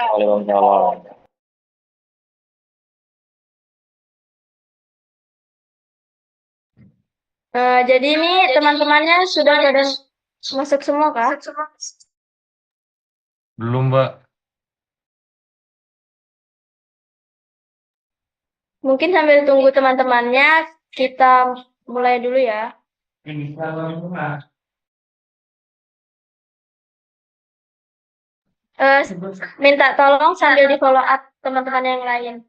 Waalaikumsalam. Jadi ini teman-temannya sudah pada masuk semua kah? Belum, Mbak. Mungkin sambil tunggu teman-temannya, kita mulai dulu ya. Minta tolong sambil di follow up teman-teman yang lain.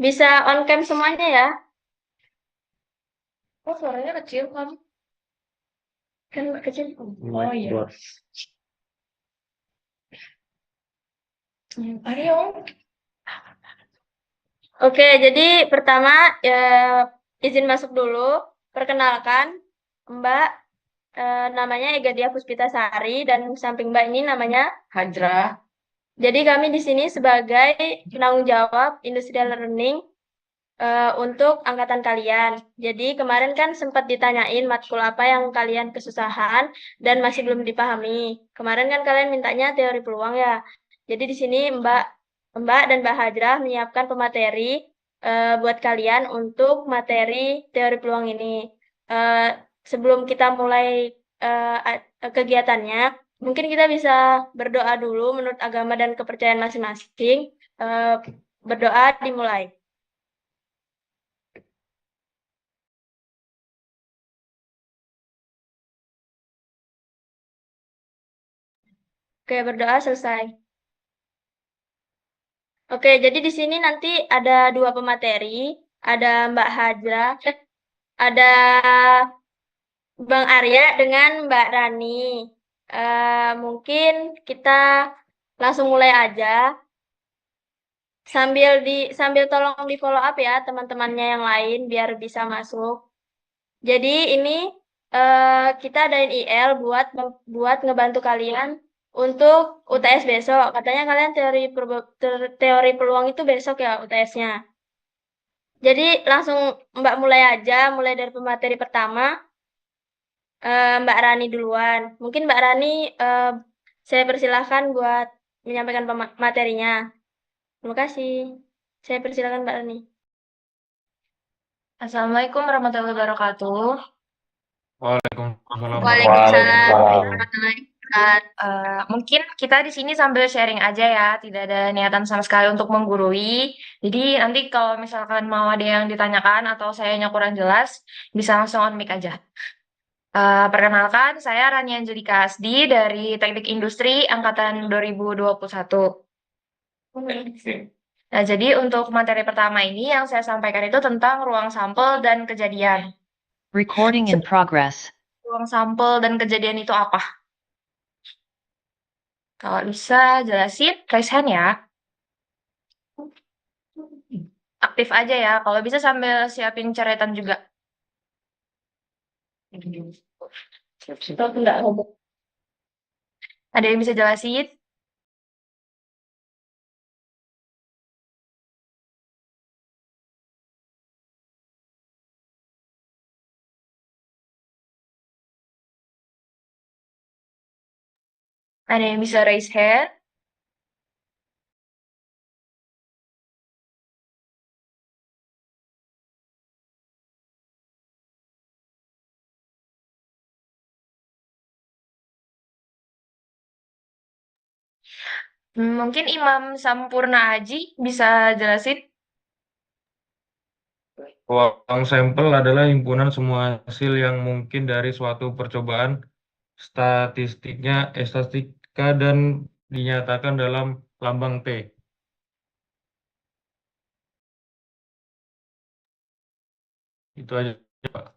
Bisa on cam semuanya ya. Oh, suaranya kecil kamu. Kan kecil. Oh iya. Ayo. Oke, jadi pertama izin masuk dulu. Perkenalkan, Mbak namanya Ega Dia Puspitasari dan samping Mbak ini namanya Hajra. Jadi kami di sini sebagai penanggung jawab industrial learning untuk angkatan kalian. Jadi kemarin kan sempat ditanyain matkul apa yang kalian kesusahan dan masih belum dipahami. Kemarin kan kalian mintanya teori peluang ya. Jadi di sini Mbak dan Mbak Hajra menyiapkan pemateri buat kalian untuk materi teori peluang ini. Sebelum kita mulai kegiatannya, mungkin kita bisa berdoa dulu menurut agama dan kepercayaan masing-masing. Berdoa dimulai. Oke, berdoa selesai. Oke, jadi di sini nanti ada 2 pemateri, ada Mbak Hajra, ada Bang Arya dengan Mbak Rani. Mungkin kita langsung mulai aja. Sambil tolong di follow up ya teman-temannya yang lain biar bisa masuk. Jadi ini kita adain IL buat ngebantu kalian untuk UTS besok. Katanya kalian teori peluang itu besok ya UTS-nya. Jadi langsung Mbak mulai aja, mulai dari pemateri pertama. Mbak Rani duluan. Mungkin Mbak Rani saya persilahkan buat menyampaikan materinya. Terima kasih. Saya persilakan Mbak Rani. Assalamualaikum warahmatullahi wabarakatuh. Waalaikumsalam. Waalaikumsalam. Mungkin kita di sini sambil sharing aja ya, tidak ada niatan sama sekali untuk menggurui. Jadi nanti kalau misalkan mau ada yang ditanyakan atau sayanya kurang jelas, bisa langsung on mic aja. Perkenalkan, saya Rani Angelika Asdi dari Teknik Industri Angkatan 2021. Nah, jadi untuk materi pertama ini yang saya sampaikan itu tentang ruang sampel dan kejadian. Recording in progress. Ruang sampel dan kejadian itu apa? Kalau bisa jelasin, raise hand ya. Aktif aja ya, kalau bisa sambil siapin coretan juga. Ada yang bisa jelasin? Ada yang bisa raise hand? Mungkin Imam Sampurna Aji bisa jelasin? Ruang sampel adalah himpunan semua hasil yang mungkin dari suatu percobaan statistika dan dinyatakan dalam lambang T. Itu aja, Pak.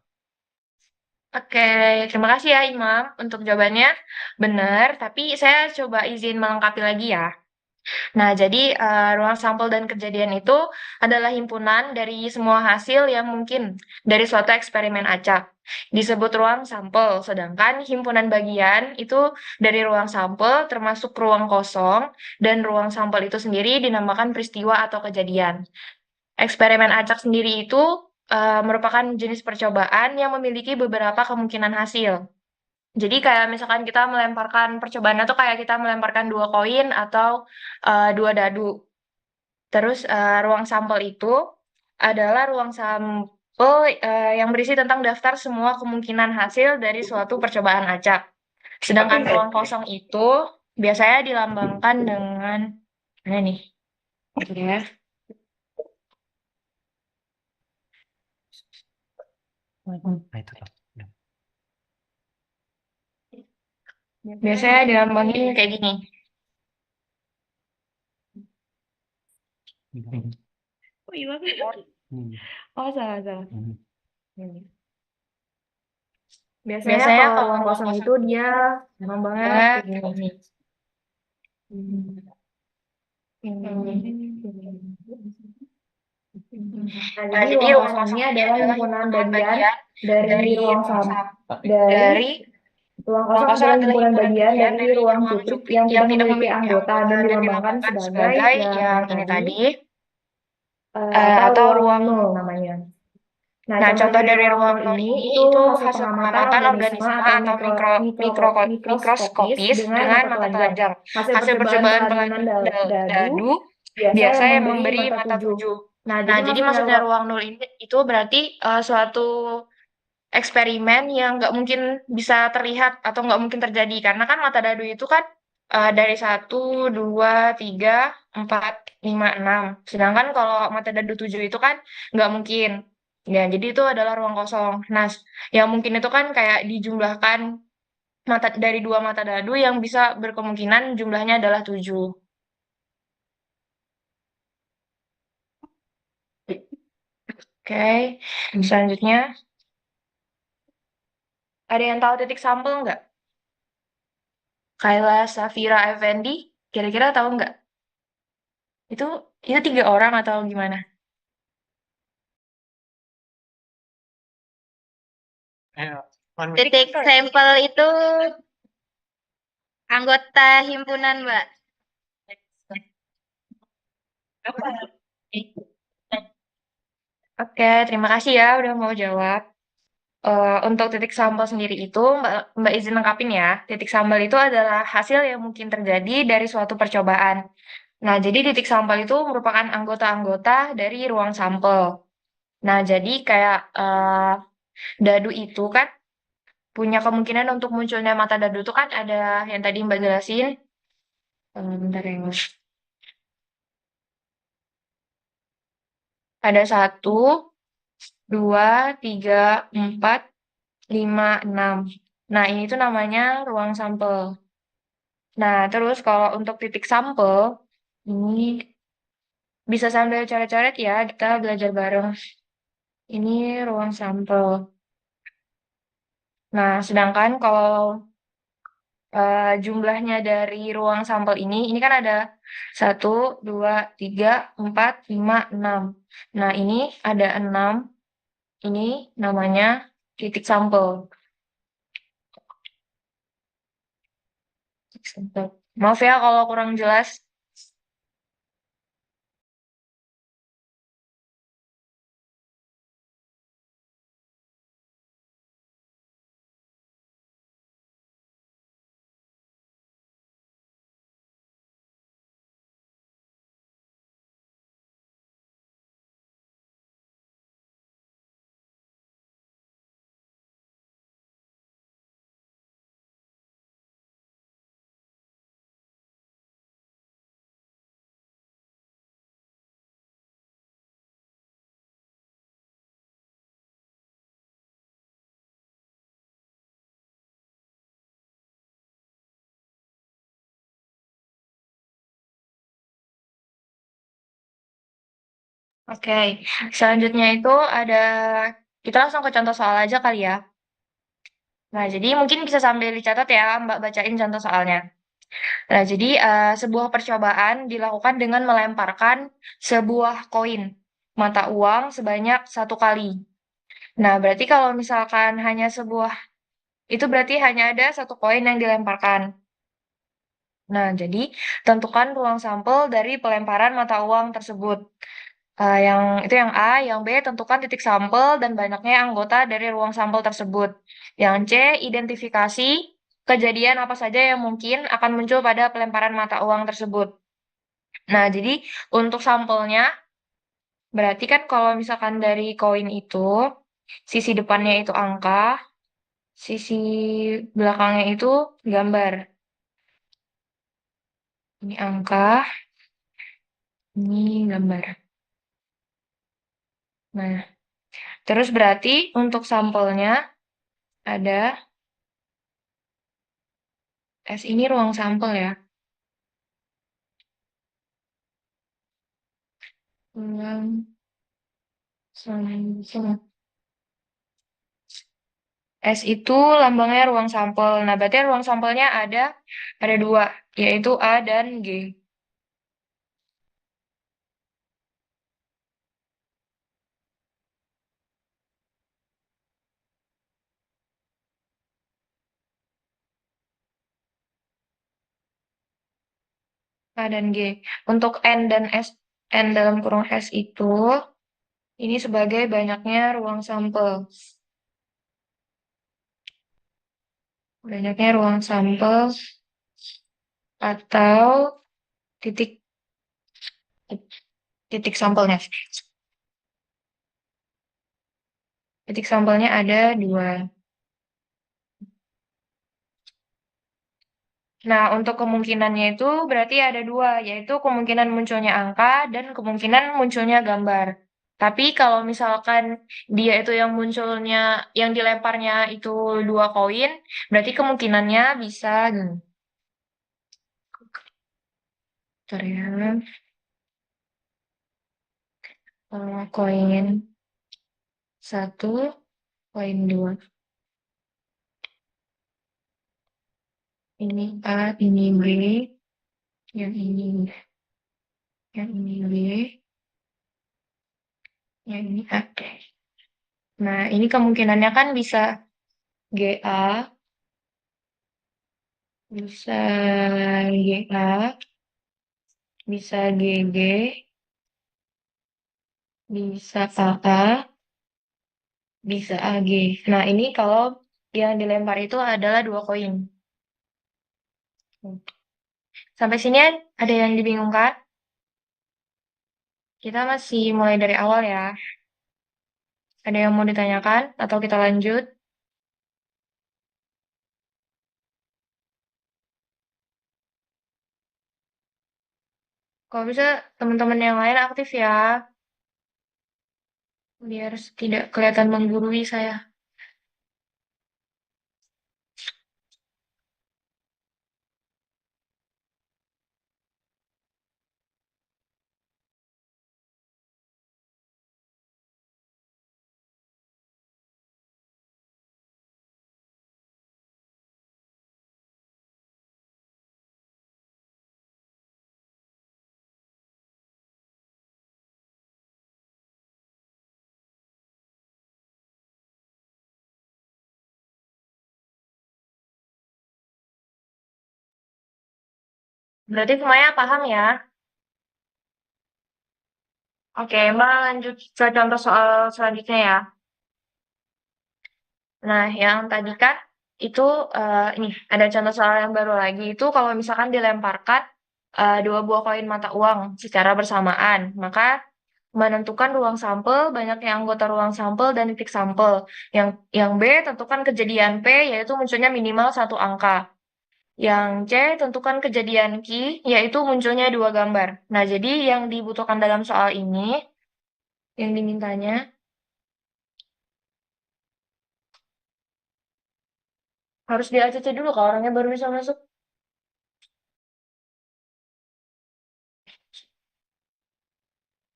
Oke, terima kasih ya Imam untuk jawabannya. Benar, tapi saya coba izin melengkapi lagi ya. Nah, jadi ruang sampel dan kejadian itu adalah himpunan dari semua hasil yang mungkin dari suatu eksperimen acak. Disebut ruang sampel, sedangkan himpunan bagian itu dari ruang sampel termasuk ruang kosong, dan ruang sampel itu sendiri dinamakan peristiwa atau kejadian. Eksperimen acak sendiri itu merupakan jenis percobaan yang memiliki beberapa kemungkinan hasil. Jadi kayak misalkan kita melemparkan percobaannya tuh kayak kita melemparkan 2 koin atau 2 dadu. Terus ruang sampel itu adalah ruang sampel yang berisi tentang daftar semua kemungkinan hasil dari suatu percobaan acak. Sedangkan ruang kosong itu biasanya dilambangkan dengan mana nih? Ya. Nah, itu tuh. Biasanya dilambangin kayak gini. Oh iya. Oh, salah. Biasanya kalau ruang kosong itu dia lambangnya kayak gini. Nah, jadi ruang kosong ini adalah himpunan bagian dari ruang dari ruang kosong adalah himpunan bagian dari ruang cuplik yang tidak memiliki anggota dan dilambangkan sebagai yang ini tadi atau ruang nol namanya. Nah, contoh dari ruang nol ini itu hasil pengamatan organisme atau mikroskopis dengan mata telanjang. Hasil percobaan pelanjutan dadu biasa yang memberi mata 7. Nah, jadi maksudnya ruang nol ini itu berarti suatu eksperimen yang nggak mungkin bisa terlihat atau nggak mungkin terjadi karena kan mata dadu itu kan dari 1, 2, 3, 4, 5, 6. Sedangkan kalau mata dadu 7 itu kan nggak mungkin. Ya, jadi itu adalah ruang kosong. Nah, yang mungkin itu kan kayak dijumlahkan dari 2 mata dadu yang bisa berkemungkinan jumlahnya adalah 7. Oke, selanjutnya ada yang tahu titik sampel nggak? Kayla Safira Effendi, kira-kira tahu nggak? Itu 3 orang atau gimana? Titik sampel itu anggota himpunan, Mbak. Oke, terima kasih ya udah mau jawab. Untuk titik sampel sendiri itu, Mbak izin lengkapin ya. Titik sampel itu adalah hasil yang mungkin terjadi dari suatu percobaan. Nah, jadi titik sampel itu merupakan anggota-anggota dari ruang sampel. Nah, jadi kayak dadu itu kan punya kemungkinan untuk munculnya mata dadu itu kan ada yang tadi Mbak jelasin. Bentar ya, Mas. Ada 1, 2, 3, 4, 5, 6. Nah, ini tuh namanya ruang sampel. Nah, terus kalau untuk titik sampel, ini bisa sambil coret-coret ya, kita belajar bareng. Ini ruang sampel. Nah, sedangkan kalau jumlahnya dari ruang sampel ini kan ada 1, 2, 3, 4, 5, 6. Nah, ini ada 6. Ini namanya titik sampel. Maaf ya kalau kurang jelas. Oke, selanjutnya itu ada, kita langsung ke contoh soal aja kali ya. Nah, jadi mungkin bisa sambil dicatat ya, Mbak bacain contoh soalnya. Nah, jadi sebuah percobaan dilakukan dengan melemparkan sebuah koin mata uang sebanyak 1 kali. Nah, berarti kalau misalkan hanya sebuah, itu berarti hanya ada 1 koin yang dilemparkan. Nah, jadi tentukan ruang sampel dari pelemparan mata uang tersebut. Yang itu yang A, yang B tentukan titik sampel dan banyaknya anggota dari ruang sampel tersebut. Yang C, identifikasi kejadian apa saja yang mungkin akan muncul pada pelemparan mata uang tersebut. Nah, jadi untuk sampelnya berarti kan kalau misalkan dari koin itu sisi depannya itu angka, sisi belakangnya itu gambar. Ini angka, ini gambar. Nah, terus berarti untuk sampelnya ada S ini ruang sampel ya. Ruang sampel. S itu lambangnya ruang sampel. Nah, berarti ruang sampelnya ada 2, yaitu A dan G. A dan G. Untuk N dan S, N dalam kurung S itu, ini sebagai banyaknya ruang sampel. Banyaknya ruang sampel atau titik titik sampelnya. Titik sampelnya ada 2. Nah, untuk kemungkinannya itu berarti ada 2, yaitu kemungkinan munculnya angka dan kemungkinan munculnya gambar. Tapi kalau misalkan dia itu yang munculnya, yang dilemparnya itu 2 koin, berarti kemungkinannya bisa, bentar ya, koin 1, koin 2. Ini A, ini B, yang ini, yang ini B, yang ini A. Nah, ini kemungkinannya kan bisa GA, bisa GA, bisa GG, bisa AA, bisa AG. Nah, ini kalau yang dilempar itu adalah 2 koin. Sampai sini ada yang dibingungkan? Kita masih mulai dari awal ya. Ada yang mau ditanyakan atau kita lanjut? Kalau bisa teman-teman yang lain aktif ya, biar tidak kelihatan menggurui saya. Berarti semuanya paham ya? Oke, Mbak lanjut ke contoh soal selanjutnya ya. Nah, yang tadi kan itu ini ada contoh soal yang baru lagi itu kalau misalkan dilemparkan 2 buah koin mata uang secara bersamaan, maka menentukan ruang sampel, banyaknya anggota ruang sampel dan titik sampel. Yang B tentukan kejadian P yaitu munculnya minimal 1 angka. Yang C tentukan kejadian Q yaitu munculnya 2 gambar. Nah, jadi yang dibutuhkan dalam soal ini yang dimintanya harus di ACC dulu kalau orangnya baru bisa masuk.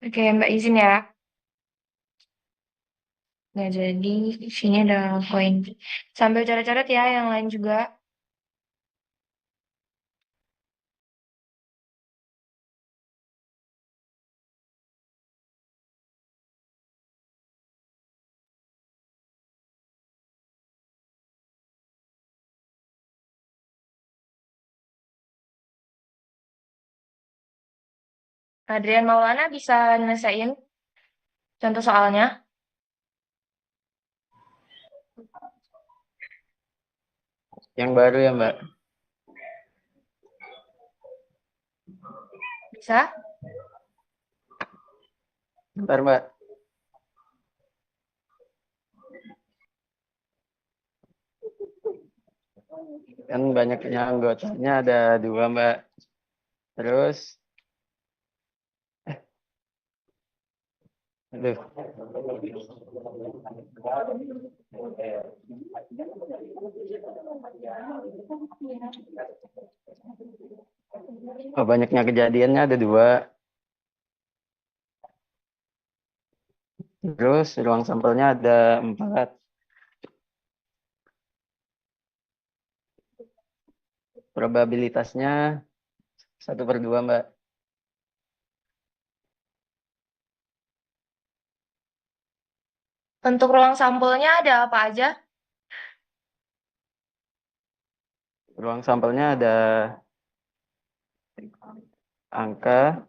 Oke, Mbak izin ya. Nah, jadi sini ada koin. Sambil catat-catat ya yang lain juga. Adrian Maulana bisa nyelesain contoh soalnya? Yang baru ya, Mbak. Bisa? Bentar, Mbak. Kan banyaknya anggotanya ada 2, Mbak. Terus, aduh. Oh, banyaknya kejadiannya ada 2. Terus ruang sampelnya ada 4. Probabilitasnya 1/2, Mbak. Untuk ruang sampelnya ada apa aja? Ruang sampelnya ada angka,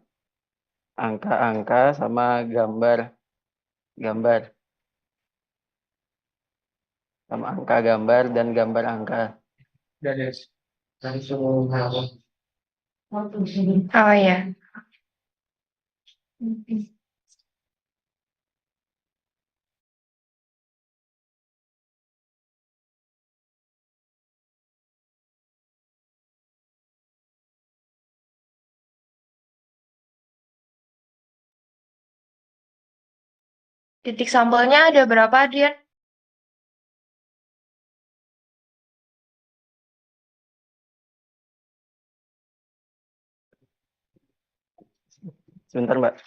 angka-angka sama gambar. Sama angka gambar dan gambar angka. Dari langsung harus Oh ya. Titik sampelnya ada berapa, Adrian? Sebentar, Mbak.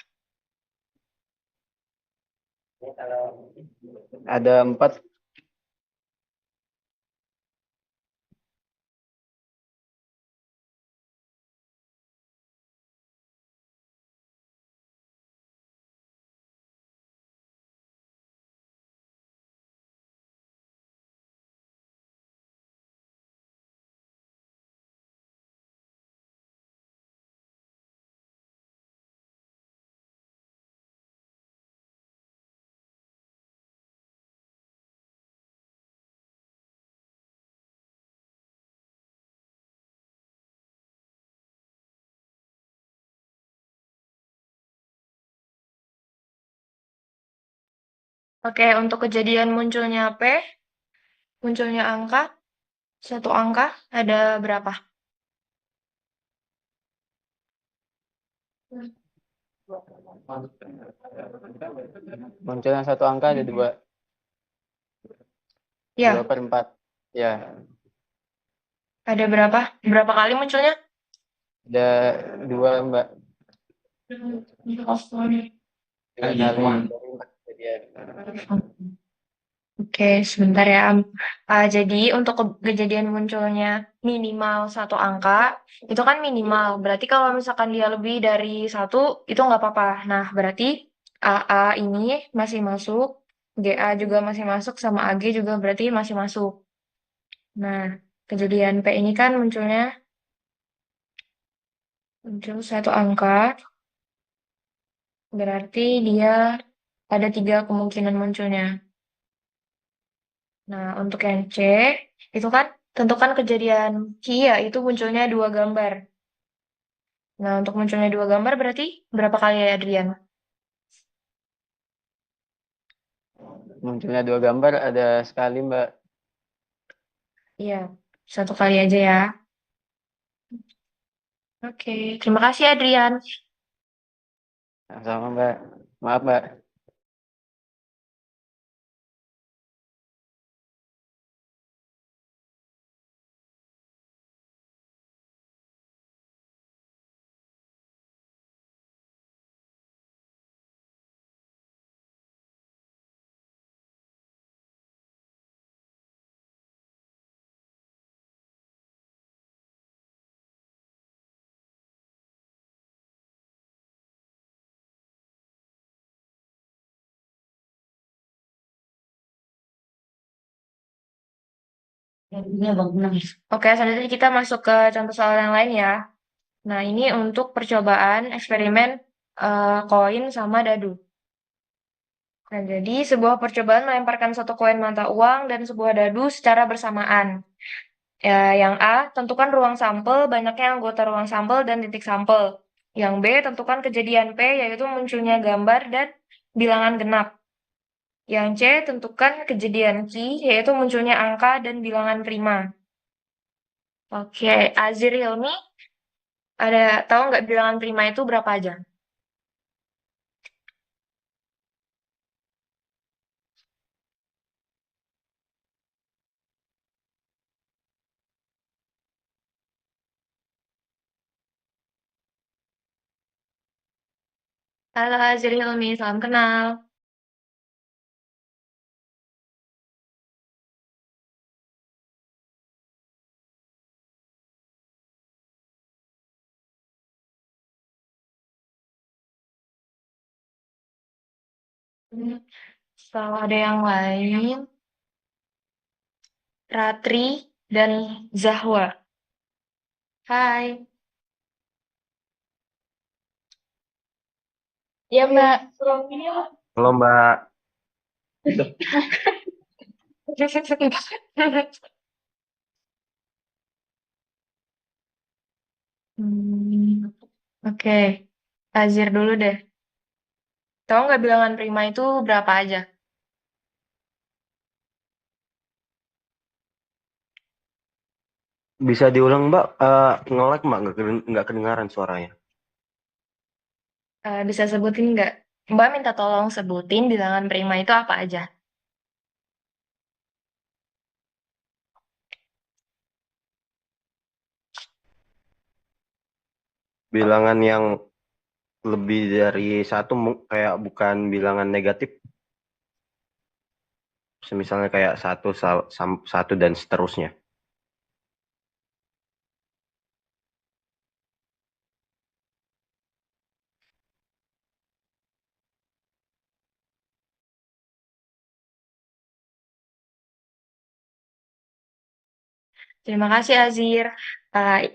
Ada 4. Oke, untuk kejadian munculnya P, munculnya angka, satu angka ada berapa? Munculnya satu angka ada 2. Ya, 2/4. Ya, ada berapa? Berapa kali munculnya? ada 2, Mbak. 2 kali dari 4 kejadian. Oke, sebentar ya. Jadi untuk kejadian munculnya minimal satu angka, itu kan minimal. Berarti kalau misalkan dia lebih dari satu, itu nggak apa-apa. Nah, berarti AA ini masih masuk, GA juga masih masuk, sama AG juga berarti masih masuk. Nah, kejadian P ini kan munculnya muncul satu angka, berarti dia ada 3 kemungkinan munculnya. Nah, untuk yang C, itu kan tentukan kejadian Q ya, itu munculnya 2 gambar. Nah, untuk munculnya 2 gambar berarti berapa kali ya, Adrian? Munculnya 2 gambar ada sekali, Mbak. Iya, satu kali aja ya. Oke, terima kasih Adrian. Sama, Mbak. Maaf, Mbak. Oke, selanjutnya kita masuk ke contoh soal yang lain ya. Nah, ini untuk percobaan eksperimen koin sama dadu. Nah, jadi sebuah percobaan melemparkan satu koin mata uang dan sebuah dadu secara bersamaan. Ya, yang A, tentukan ruang sampel, banyaknya anggota ruang sampel dan titik sampel. Yang B, tentukan kejadian P, yaitu munculnya gambar dan bilangan genap. Yang C, tentukan kejadian Q, yaitu munculnya angka dan bilangan prima. Oke, Azir Hilmi, tahu nggak bilangan prima itu berapa aja? Halo Azir Hilmi, salam kenal. Kalau ada yang lain, Ratri dan Zahwa. Hai. Ya, Mbak. Halo Mbak. Hmm, Oke, Azir dulu deh. Tahu nggak bilangan prima itu berapa aja? Bisa diulang Mbak, nge-lag Mbak, nggak kedengaran suaranya. Bisa sebutin nggak? Mbak minta tolong sebutin bilangan prima itu apa aja. Bilangan yang lebih dari satu kayak bukan bilangan negatif, misalnya kayak satu dan seterusnya. Terima kasih Azir.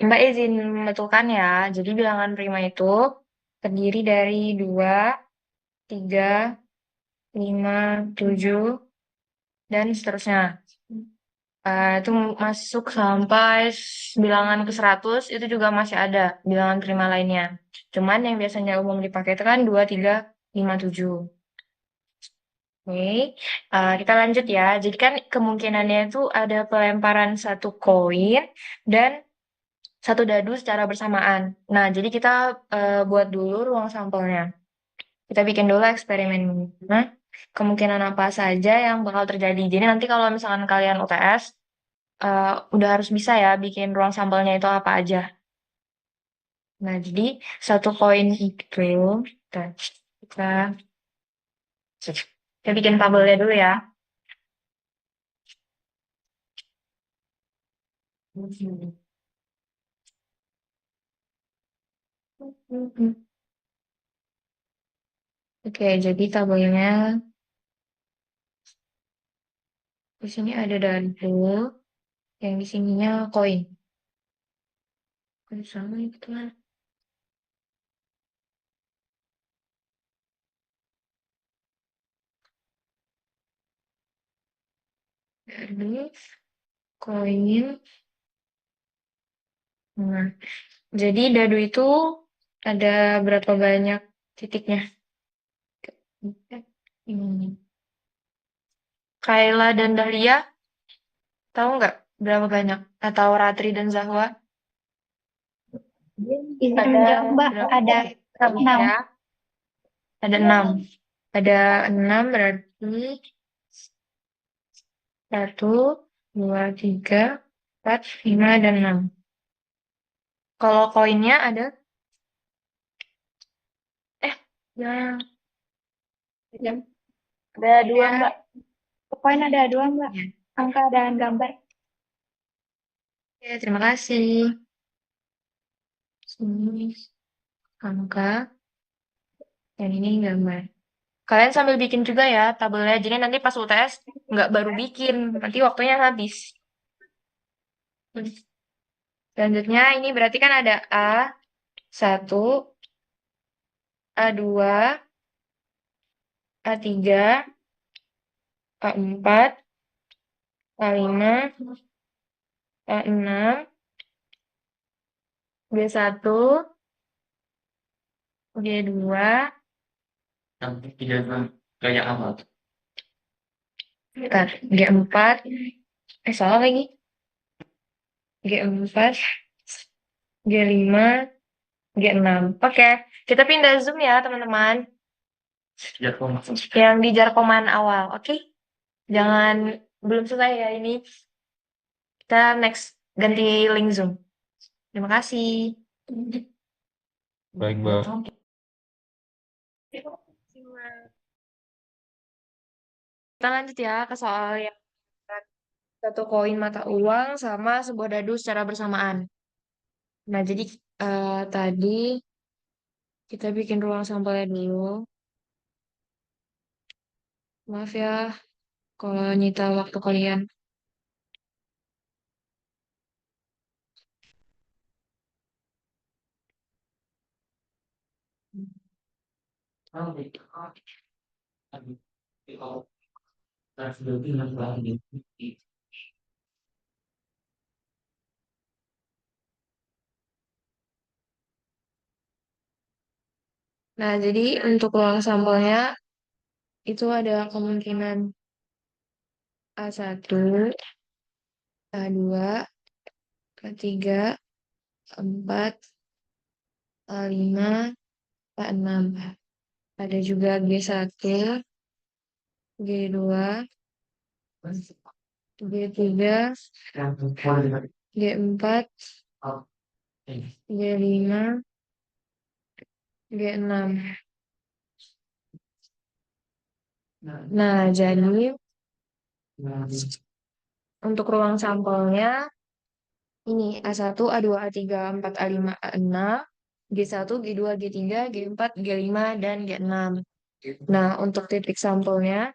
Mbak izin membetulkan ya. Jadi bilangan prima itu terdiri dari 2, 3, 5, 7, dan seterusnya. Itu masuk sampai bilangan ke 100, itu juga masih ada bilangan prima lainnya. Cuman yang biasanya umum dipakai itu kan 2, 3, 5, 7. Oke, kita lanjut ya. Jadi kan kemungkinannya itu ada pelemparan satu koin dan satu dadu secara bersamaan. Nah, jadi kita buat dulu ruang sampelnya. Kita bikin dulu eksperimen. Nah, kemungkinan apa saja yang bakal terjadi. Jadi nanti kalau misalkan kalian UTS, udah harus bisa ya bikin ruang sampelnya itu apa aja. Nah, jadi satu koin itu kita, kita, kita bikin tabelnya dulu ya. Oke, jadi tabelnya di sini ada dadu, yang di sininya koin. Koin sama itu kan. Dadu, koin. Nah, jadi dadu itu ada berapa banyak titiknya? Ini. Kayla dan Dahlia, tahu nggak berapa banyak? Atau Ratri dan Zahwa? Mbak, Berapa? ada 6. Ya, ada 6. Ada 6 berarti 1, 2, 3, 4, 5, dan 6. Kalau koinnya ada, ya, Ada 2, Mbak. Poin ada 2, Mbak. ya. Angka dan gambar. Oke, terima kasih. Sini angka, dan ini gambar. Kalian sambil bikin juga ya tabelnya. Jadi nanti pas UTS nggak baru bikin, nanti waktunya habis. Selanjutnya ini berarti kan ada A1, A2, A3, A4, A5, A6, G1, G2, bentar, G4, salah lagi, G4, G5, G6. Oke, kita pindah Zoom ya, teman-teman. Yang di jarkoman awal, oke? Jangan, belum selesai ya ini. Kita next, ganti link Zoom. Terima kasih. Baik, Mbak. Kita lanjut ya ke soal yang satu koin mata uang sama sebuah dadu secara bersamaan. Nah, jadi tadi kita bikin ruang sampelnya dulu. Maaf ya kalau nyita waktu kalian. Nah, jadi untuk ruang sampelnya itu ada kemungkinan A1, A2, A3, A4, A5, A6. Ada juga G1, G2, G3, G4, G5, G6. Nah, jadi untuk ruang sampelnya ini A1, A2, A3, A4, A5, A6, G1, G2, G3, G4, G5, dan G6. Nah, untuk titik sampelnya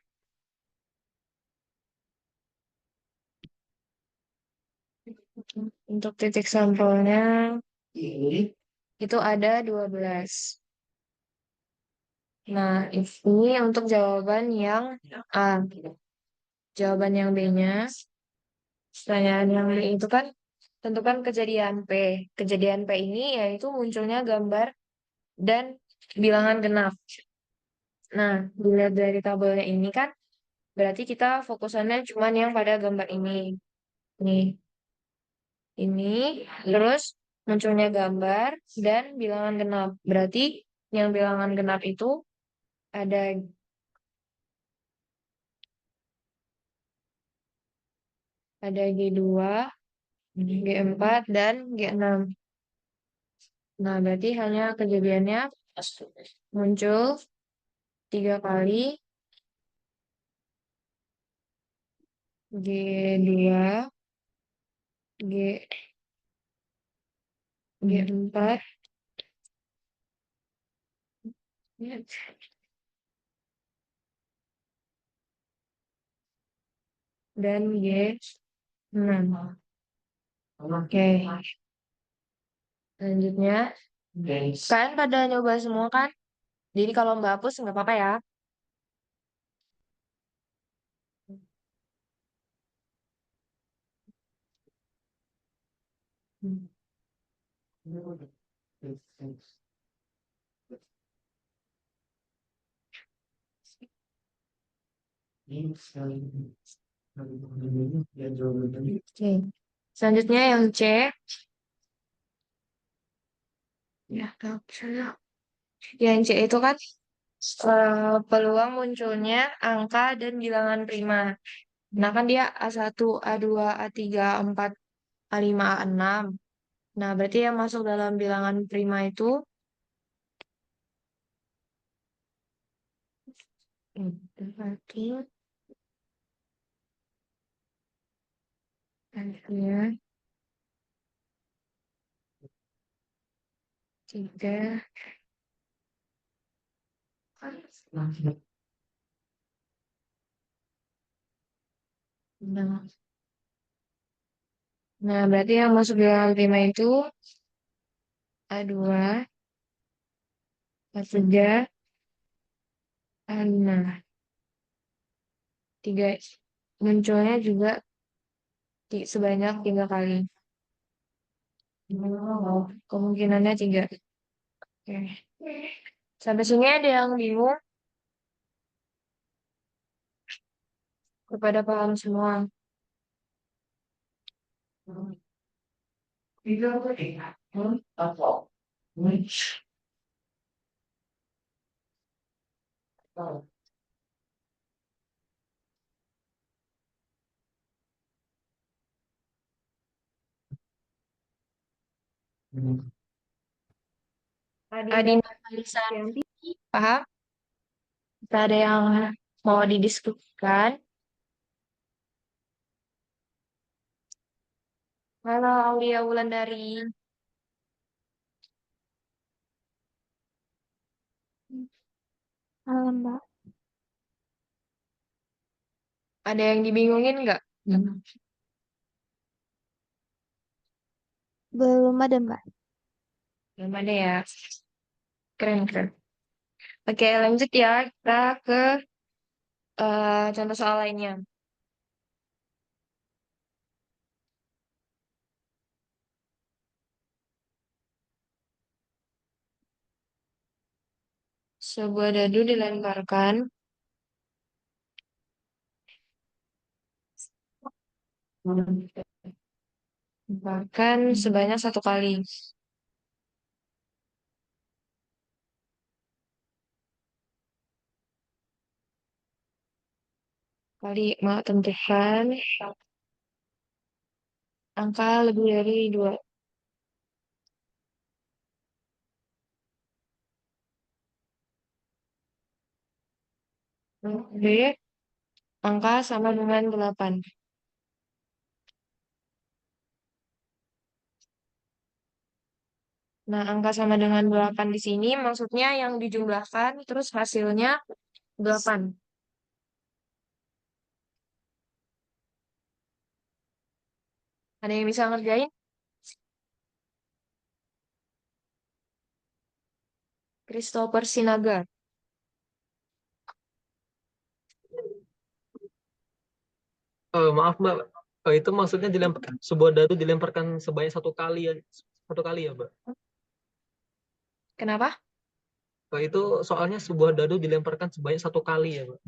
itu ada 12. Nah, ini untuk jawaban yang A. Jawaban yang B-nya, pertanyaan yang B itu kan tentukan kejadian P. Kejadian P ini yaitu munculnya gambar dan bilangan genap. Nah, dilihat dari tabelnya ini kan berarti kita fokusannya cuma yang pada gambar ini. Nih, ini terus munculnya gambar dan bilangan genap. Berarti yang bilangan genap itu ada G2, G4, dan G6. Nah, berarti hanya kejadiannya muncul 3 kali G2, G, G4, dan G6. Oke, selanjutnya. Kalian pada nyoba semua kan? Jadi kalau Mbak hapus nggak apa-apa ya. Oke. Selanjutnya yang C. Ya, yang C itu kan peluang munculnya angka dan bilangan prima. Nah, kan dia A1, A2, A3, A4, A5, A6. Nah, berarti yang masuk dalam bilangan prima itu berarti ya, 3. Nah, berarti yang masuk bilangan prima itu A2, A3, A5. 3 munculnya juga sebanyak 3 kali. Oh, kemungkinannya 3. Oke. Sampai sini ada yang bingung? Kepada paham semua. Adinda Alisan, paham? Kita ada yang mau didiskusikan? Halo Aulia Wulandari. Halo, Mbak. Ada yang dibingungin nggak? Belum ada, Mbak. Belum ada ya. Keren, keren. Oke, lanjut ya. Kita ke contoh soal lainnya. Sebuah dadu dilemparkan sebanyak 1 kali. Mau tentukan angka lebih dari 2. B, angka sama dengan 8. Nah, angka sama dengan 8 di sini maksudnya yang dijumlahkan terus hasilnya 8. Ada yang bisa ngerjain? Christopher Sinaga. Maaf Mbak, itu maksudnya sebuah dadu dilemparkan sebanyak 1 kali ya, 1 kali ya Mbak? Kenapa? Itu soalnya sebuah dadu dilemparkan sebanyak 1 kali ya Mbak?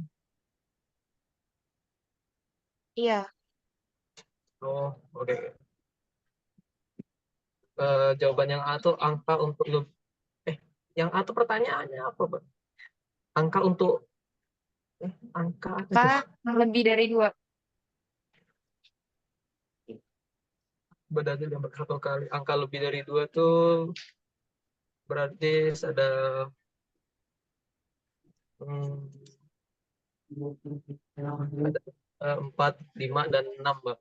Iya. Oh, oke. Jawaban yang A tuh angka untuk yang A tuh pertanyaannya apa Mbak? Angka untuk angka apa Angka tuh? lebih dari 2. Berdasarkan yang 1 kali. Angka lebih dari 2 tuh berarti ada hmm, ada 4, 5, dan 6 Mbak.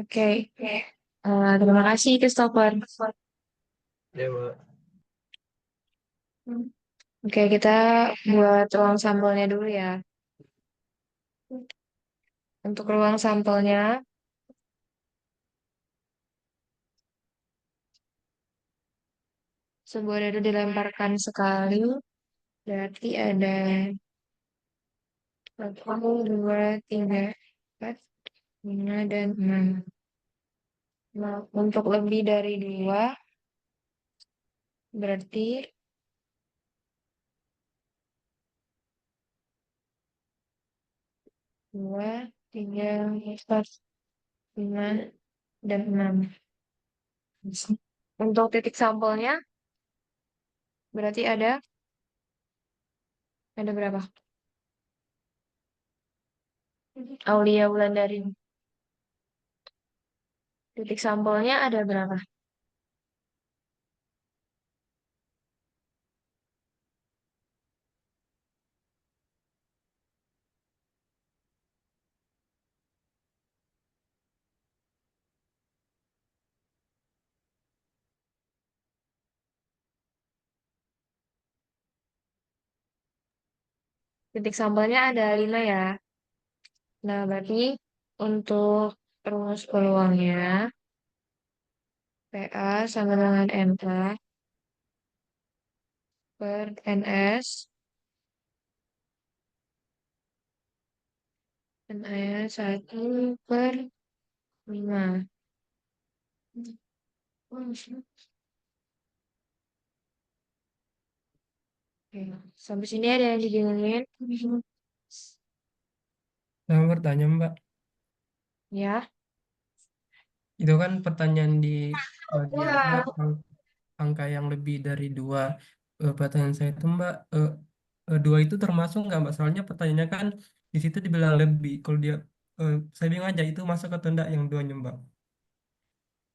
Oke. Terima kasih, Christopher. Ya Mbak. Oke, kita buat ruang sampelnya dulu ya. Untuk ruang sampelnya, sebuah dadu dilemparkan sekali, berarti ada 1, 2, 3, 4, 5, dan 6. Nah, untuk lebih dari 2, berarti 2, 3, 4, 5, dan 6. Untuk titik sampelnya, berarti ada berapa? Aulia Wulandari. Titik sampelnya ada berapa? Titik sampelnya ada 5 ya. Nah, berarti untuk rumus peluangnya PA sama dengan MA per NS. NS 1/5. Oke, sampai sini ada yang dibingungin? Saya mau bertanya Mbak, Ya. itu kan pertanyaan di bagian angka yang lebih dari dua. Pertanyaan saya itu Mbak, dua itu termasuk nggak Mbak? Soalnya pertanyaannya kan di situ dibilang lebih. Kalau dia, saya bingung aja itu masuk atau enggak yang duanya Mbak?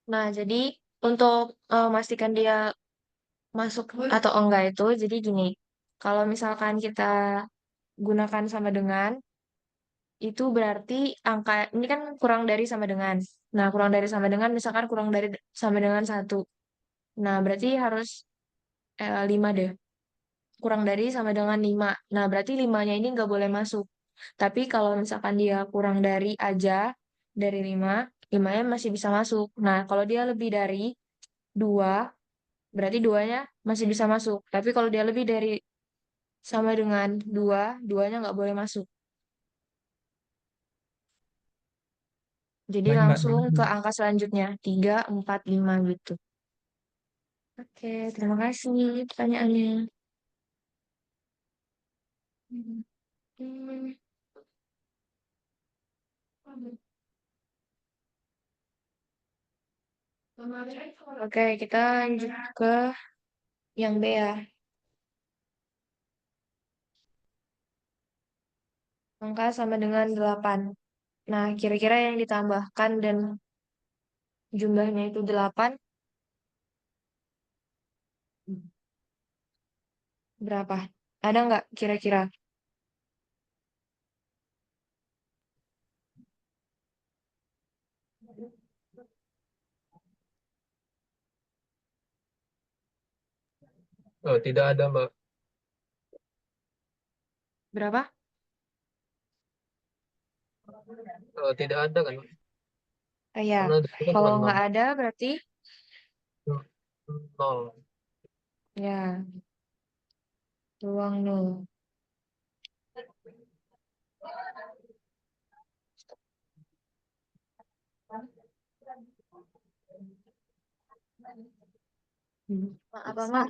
Nah, jadi untuk memastikan dia masuk atau enggak itu, jadi gini, kalau misalkan kita gunakan sama dengan, itu berarti angka ini kan kurang dari sama dengan. Nah, kurang dari sama dengan, misalkan kurang dari sama dengan 1. Nah, berarti harus 5 deh. Kurang dari sama dengan 5. Nah, berarti 5-nya ini nggak boleh masuk. Tapi kalau misalkan dia kurang dari aja, dari 5, 5-nya masih bisa masuk. Nah, kalau dia lebih dari 2, berarti 2-nya masih bisa masuk. Tapi kalau dia lebih dari sama dengan 2, 2-nya nggak boleh masuk. Jadi Baik Mbak, langsung ke angka selanjutnya, 3, 4, 5 gitu. Oke, terima kasih pertanyaannya. Hmm. Oke, kita lanjut ke yang B ya. Angka sama dengan 8. Nah, kira-kira yang ditambahkan dan jumlahnya itu 8, berapa? Ada nggak kira-kira? Oh, tidak ada Mbak. Berapa? Oh, tidak ada kan? Ya, Karena itu kan kalau cuma nggak ada berarti 0. ya ruang nol. Apa mak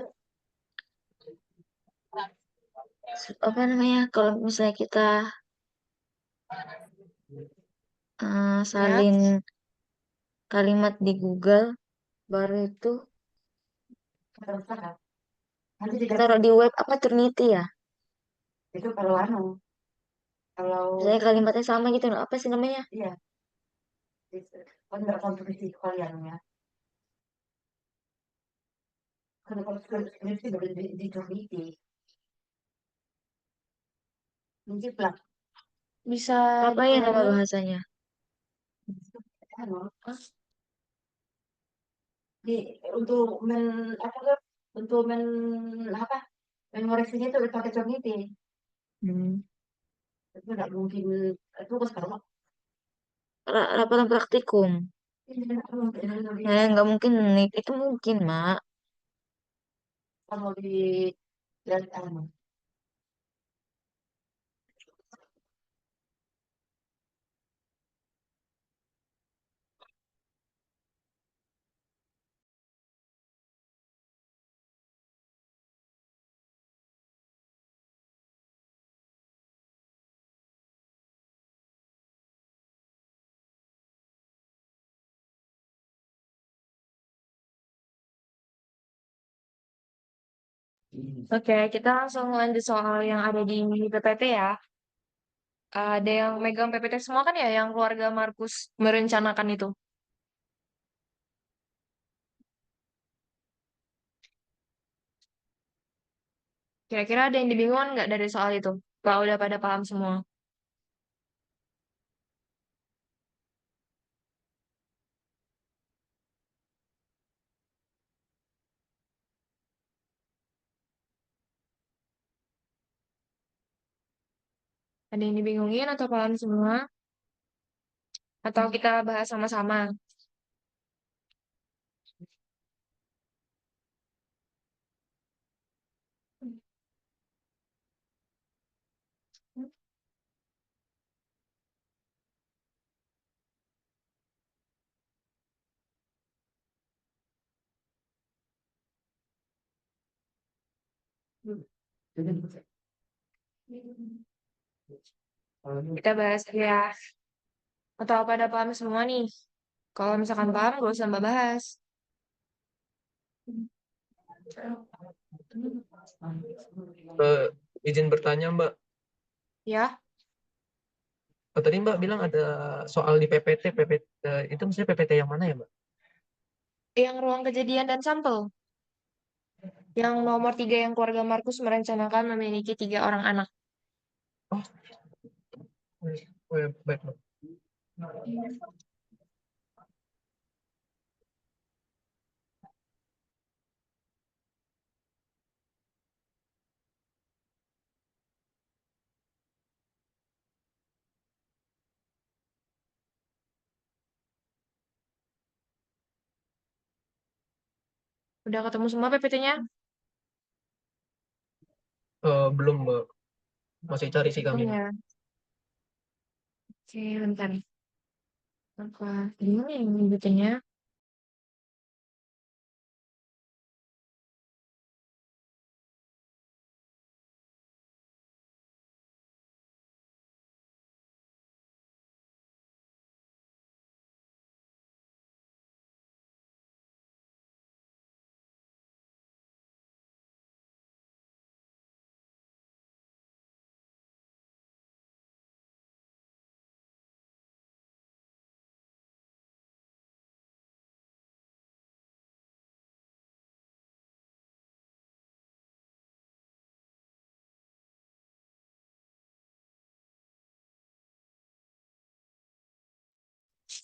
apa namanya kalau misalnya kita Ya, salin kalimat di Google baru itu taruh di web apa Trinity ya? Itu kalau kalau Misalnya kalimatnya sama gitu, no? Apa sih namanya? iya, kan nggak kompetisi kalian ya. Kalau skripsi baru di Trinity, menjiplak. bisa Apa ya nama diulangi. bahasanya? Anu, di untuk apa tuh, untuk apa mengoreksinya itu pakai Trinity. Hmm. Itu nggak mungkin itu kan sekarang Laporan praktikum. nggak mungkin Nggak mungkin nih. Itu mungkin, Mak. kalau di lihat Oke, kita langsung lanjut soal yang ada di PPT ya. Ada yang megang PPT semua kan ya, yang keluarga Markus merencanakan itu. Kira-kira ada yang dibingungkan nggak dari soal itu? Kalau udah pada paham semua. Ada yang dibingungin atau paham semua? Atau kita bahas sama-sama? Kita bahas ya. Atau pada paham semua nih? Kalau misalkan paham, gak usah Mbak bahas. Izin bertanya Mbak. Ya, Tadi Mbak bilang ada soal di PPT, itu maksudnya PPT yang mana ya Mbak? yang ruang kejadian dan sampel. Yang nomor 3 yang keluarga Markus merencanakan memiliki 3 orang anak. Oh, oh ya, baik Mbak. Udah ketemu semua PPT-nya? Belum Mbak, masih cari sih Oh kami. ya. Oke, bentar. Apa? Gimana yang PPT-nya?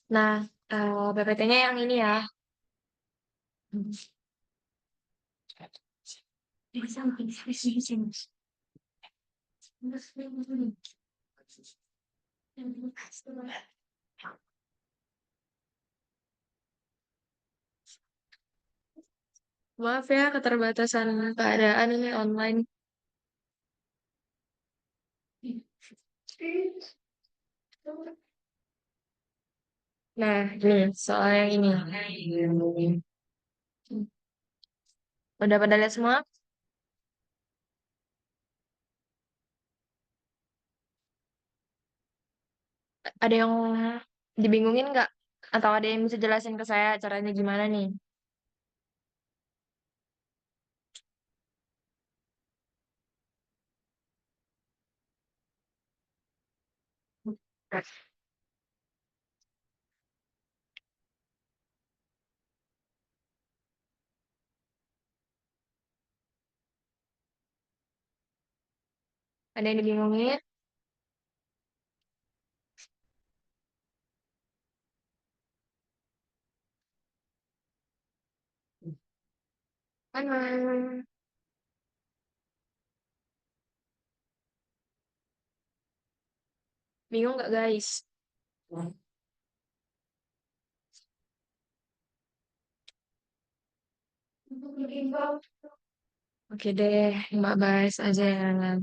Nah, PPT-nya yang ini ya. Maaf ya, keterbatasan keadaan ini online. Nah, ini soal yang ini. Udah pada lihat semua? Ada yang dibingungin nggak? Atau ada yang bisa jelasin ke saya caranya gimana nih? Ada yang dibingungin? Mana? Bingung nggak guys? Oke deh, Mbak bahas aja ya.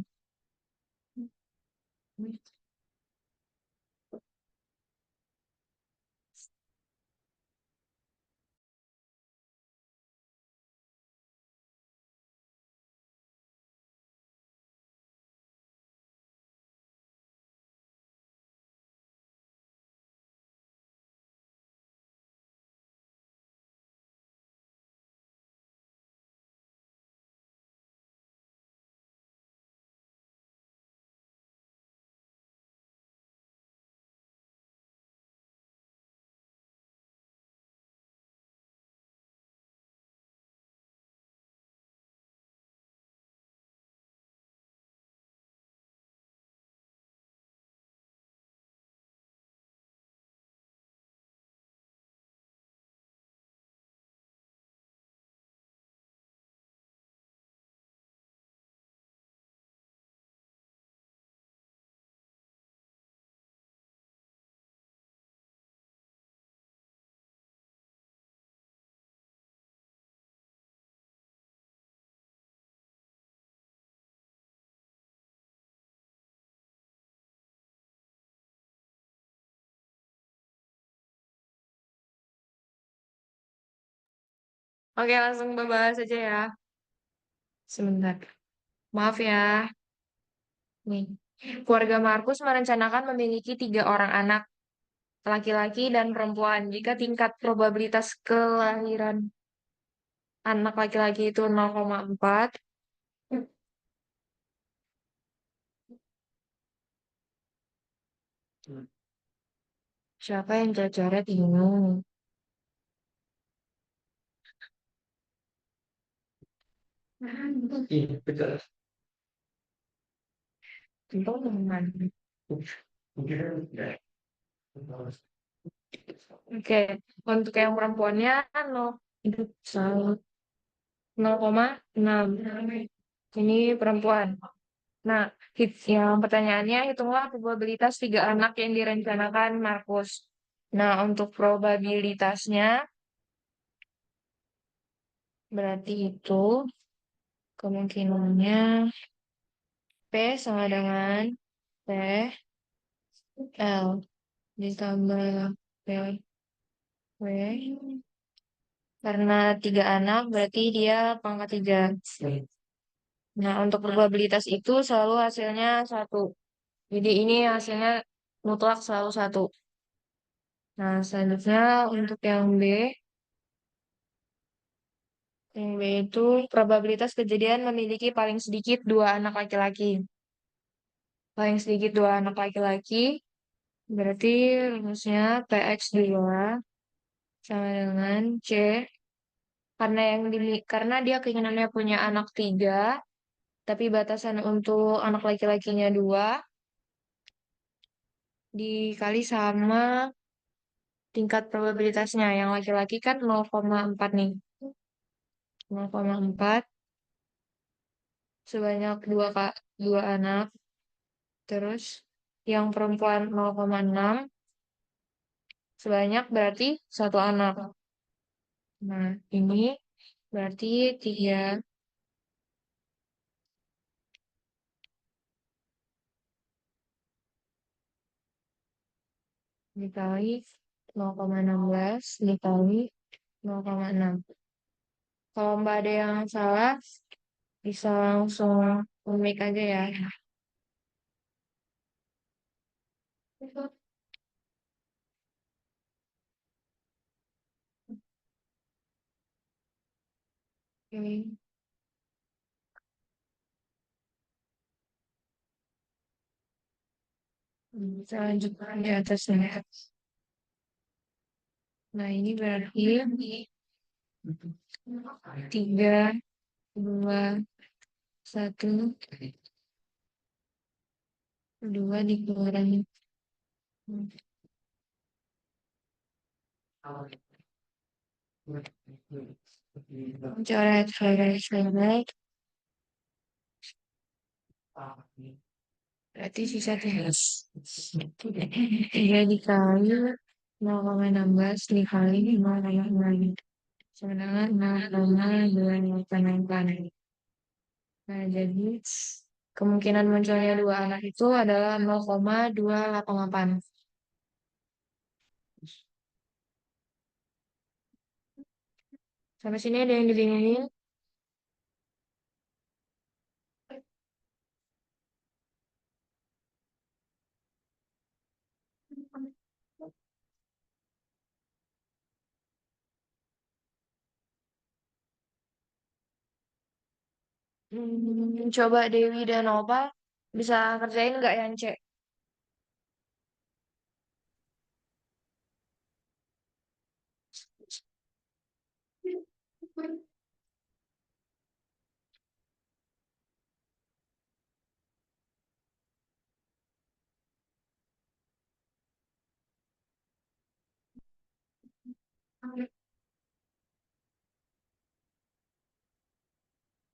Oke, langsung Mbak bahas aja ya. Sebentar. Maaf ya. Nih. Keluarga Markus merencanakan memiliki 3 orang anak, laki-laki dan perempuan. Jika tingkat probabilitas kelahiran anak laki-laki itu 0,4, siapa yang coret bingung? Teman. Oke, untuk yang perempuannya 0,6. Ini perempuan. Nah, yang pertanyaannya hitunglah probabilitas 3 anak yang direncanakan Markus. Nah, untuk probabilitasnya berarti itu kemungkinannya P sama dengan P L ditambah P W. Karena 3 anak berarti dia pangkat 3. Nah, untuk probabilitas itu selalu hasilnya 1. Jadi ini hasilnya mutlak selalu 1. Nah, selanjutnya untuk yang B itu probabilitas kejadian memiliki paling sedikit 2 anak laki-laki. Paling sedikit 2 anak laki-laki berarti rumusnya PX2 sama dengan C. Karena dia keinginannya punya anak 3, tapi batasan untuk anak laki-lakinya 2, dikali sama tingkat probabilitasnya. Yang laki-laki kan 0,4 nih. 0,4 sebanyak 2 anak. Terus yang perempuan 0,6 sebanyak berarti 1 anak. Nah, ini berarti 3 dikali 0,16 dikali 0,6. Kalau Mbak ada yang salah, bisa langsung unik aja ya. Oke. Kita lanjutkan di atasnya. Nah, ini berarti 3, 2, 1, 2 dikurangi. Coret. Berarti sisa 3 dikali 0,16 dikali 0,6 sama dengan 0,288. Nah, jadi kemungkinan munculnya 2 anak itu adalah 0,288. Sampai sini ada yang dibingungin? Coba Dewi dan Opal bisa kerjain nggak yang C?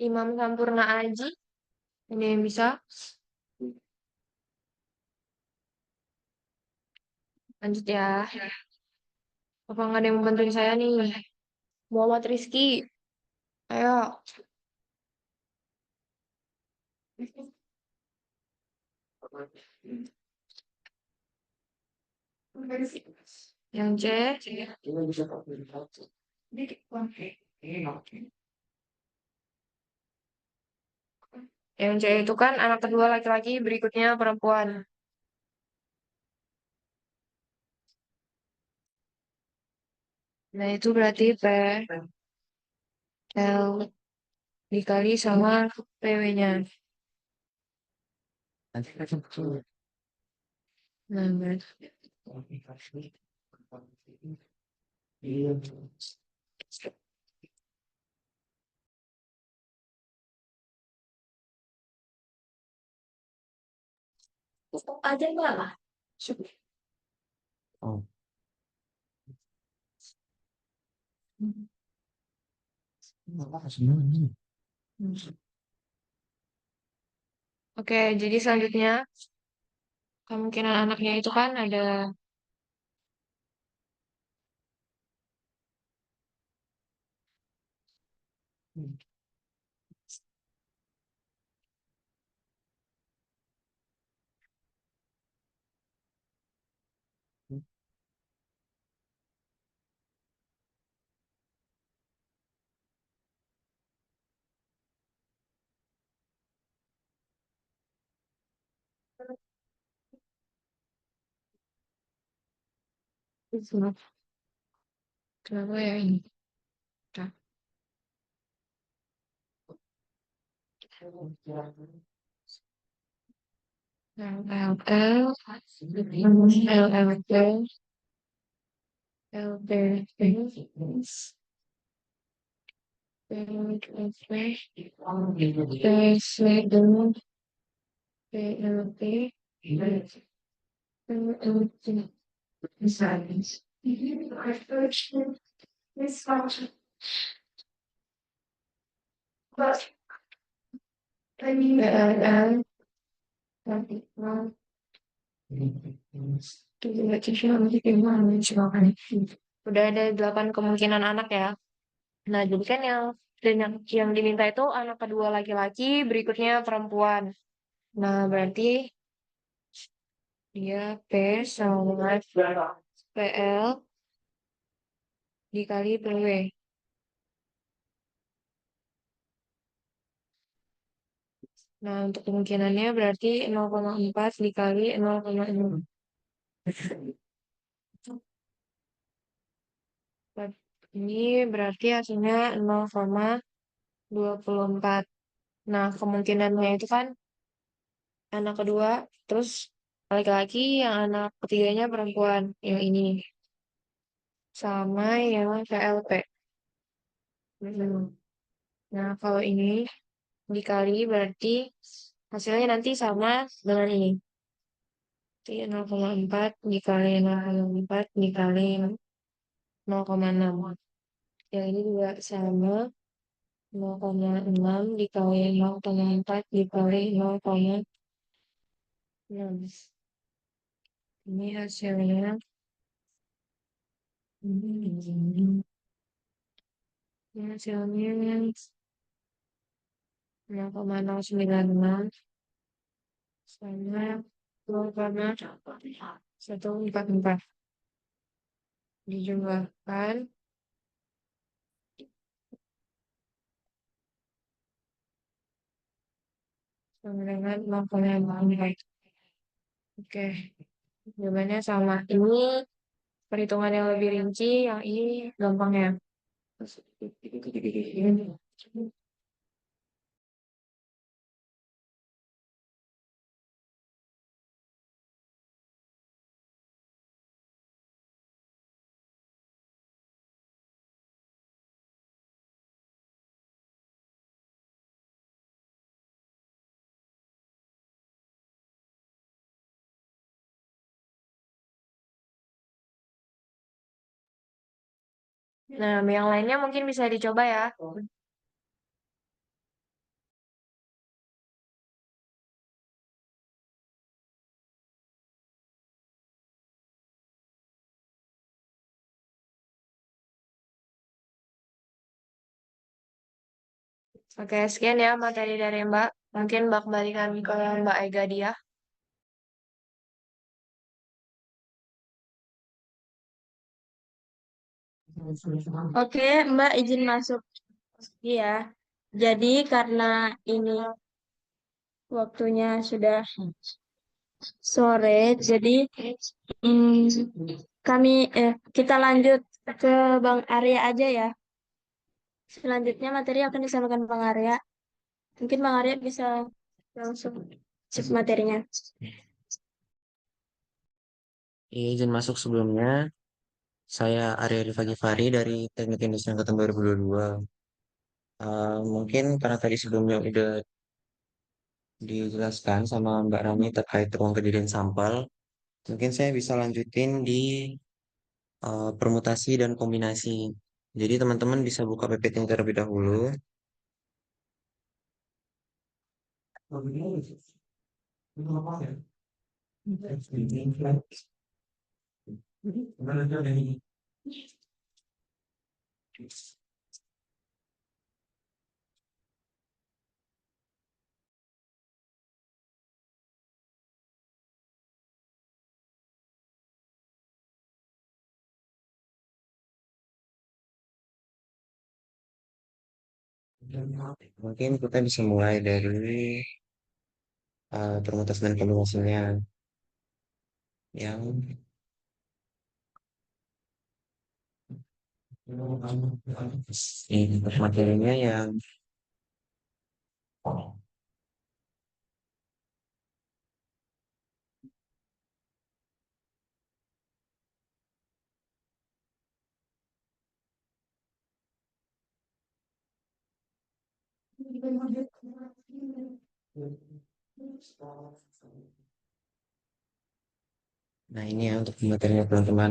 Imam Sampurna Aji, ini yang bisa. Lanjut ya. Apa nggak ada yang mau bantuin saya nih? Muhammad Rizky, ayo. Yang C. Yang C itu kan anak kedua laki-laki, berikutnya perempuan. Nah, itu berarti P L dikali sama PW-nya. Nah, berarti Aja enggak lah. Oke, jadi selanjutnya kemungkinan anaknya itu kan ada kenapa ya ini? Nah, udah ada 8 kemungkinan anak ya. Nah, jadi kan yang diminta itu anak kedua laki-laki, berikutnya perempuan. Nah, berarti dia P sama PL dikali PW. Nah, untuk kemungkinannya berarti 0,4 dikali 0,6. Ini berarti hasilnya 0,24. Nah, kemungkinannya itu kan anak kedua, terus laki-laki, yang anak ketiganya perempuan, yang ini. Sama yang VLP. Nah, kalau ini dikali berarti hasilnya nanti sama dengan ini. Jadi 0,4 dikali 0,4 dikali 0,6. Yang ini juga sama 0,6 dikali 0,4 dikali 0,6. Ini hasilnya ini hasilnya 0,096 sama 0,144 dijumlahkan sama dengan 0,4. Oke, jawabannya sama. Ini perhitungan yang lebih rinci, yang ini gampang ya. Nah, yang lainnya mungkin bisa dicoba ya. Oke, sekian ya materi dari Mbak. Mungkin Mbak kembalikan ke Mbak Ega dia. Oke, Mbak izin masuk. Iya. Jadi karena ini waktunya sudah sore. Jadi mm, kita lanjut ke Bang Arya aja ya. Selanjutnya materi akan disampaikan Bang Arya. Mungkin Bang Arya bisa langsung cek materinya. Izin masuk sebelumnya, saya Arya Rifa Gifari dari Teknik Industri Angkatan 2022. Mungkin karena tadi sebelumnya udah dijelaskan sama Mbak Rami terkait ruang kejadian sampel, mungkin saya bisa lanjutin di permutasi dan kombinasi. Jadi teman-teman bisa buka PPT terlebih dahulu. Mungkin kita bisa mulai dari permutasi dan kombinasinya. Yang ini materinya yang nah ini ya untuk materinya teman-teman.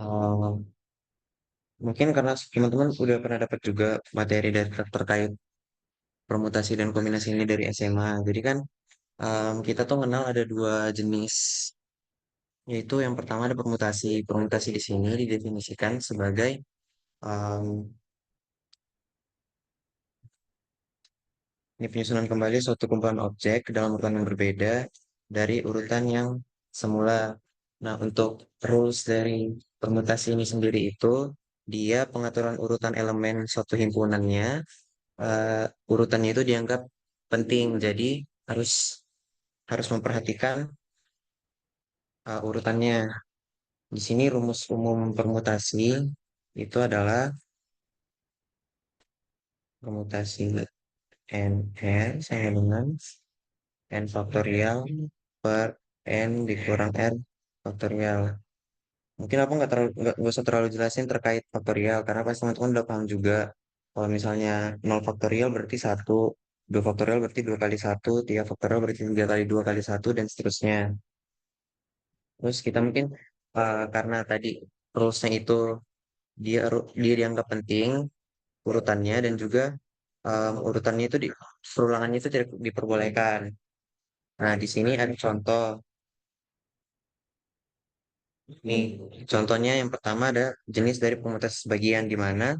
Eh, Mungkin karena teman-teman udah pernah dapat juga materi dari terkait permutasi dan kombinasi ini dari SMA. Jadi kan kita tuh kenal ada dua jenis, yaitu yang pertama ada permutasi. Permutasi di sini didefinisikan sebagai em, ini penyusunan kembali suatu kumpulan objek ke dalam urutan yang berbeda dari urutan yang semula. Nah, untuk rules dari permutasi ini sendiri itu, dia pengaturan urutan elemen suatu himpunannya, urutannya itu dianggap penting. Jadi harus harus memperhatikan urutannya. Di sini rumus umum permutasi itu adalah permutasi n r sama dengan n faktorial per n dikurang r faktorial. Mungkin aku nggak usah terlalu jelasin terkait faktorial karena pasti teman-teman udah paham juga. Kalau misalnya 0 faktorial berarti satu, 2 faktorial berarti 2 kali satu, 3 faktorial berarti 3 kali 2 kali satu dan seterusnya. Terus kita mungkin karena tadi rulesnya itu dia dianggap penting urutannya dan juga urutannya itu perulangannya itu tidak diperbolehkan. Nah, di sini ada contoh. Nih, contohnya yang pertama ada jenis dari pemutus sebagian di mana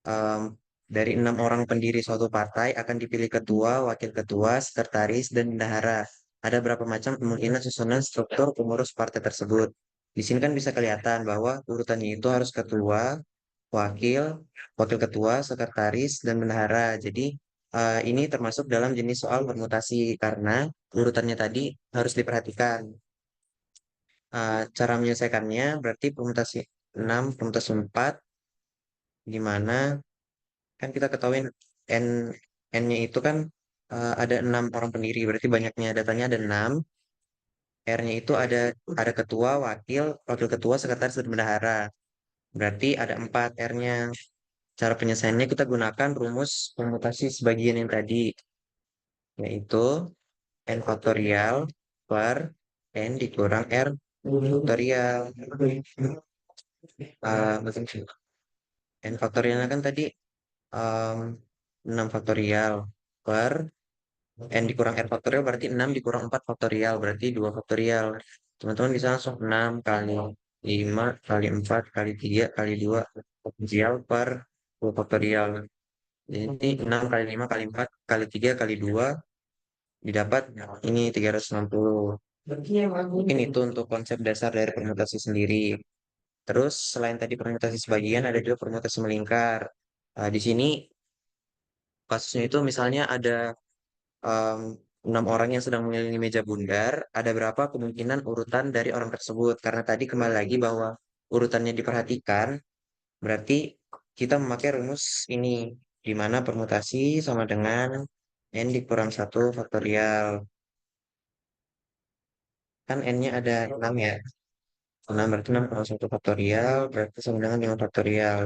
em, dari 6 orang pendiri suatu partai akan dipilih ketua, wakil ketua, sekretaris, dan bendahara. Ada berapa macam kemungkinan susunan struktur pengurus partai tersebut. Di sini kan bisa kelihatan bahwa urutannya itu harus ketua, wakil, wakil ketua, sekretaris, dan bendahara. Jadi ini termasuk dalam jenis soal permutasi karena urutannya tadi harus diperhatikan. Cara menyelesaikannya berarti permutasi 6, permutasi 4, di mana kan kita ketahui N, N-nya itu kan ada 6 orang pendiri, berarti banyaknya datanya ada 6. R-nya itu ada ketua, wakil, wakil ketua, sekretaris, dan bendahara. Berarti ada 4 R-nya. Cara penyelesaiannya kita gunakan rumus permutasi sebagian yang tadi, yaitu N faktorial per N dikurang R faktorial. N faktorialnya kan tadi um, 6 faktorial per N dikurang R faktorial berarti 6 dikurang 4 faktorial berarti 2 faktorial. Teman-teman bisa langsung 6 kali 5 kali 4 kali 3 kali 2 faktorial per 2 faktorial. Jadi 6 kali 5 kali 4 kali 3 kali 2 didapat ini 360. Mungkin itu untuk konsep dasar dari permutasi sendiri. Terus selain tadi permutasi sebagian ada juga permutasi melingkar. Di sini kasusnya itu misalnya ada em, 6 orang yang sedang mengelilingi meja bundar, ada berapa kemungkinan urutan dari orang tersebut? Karena tadi kembali lagi bahwa urutannya diperhatikan, berarti kita memakai rumus ini, di mana permutasi sama dengan n dikurang 1 faktorial. Kan n-nya ada 6 ya. 6 berarti 6 kurang 1 faktorial, berarti sama dengan 5 faktorial.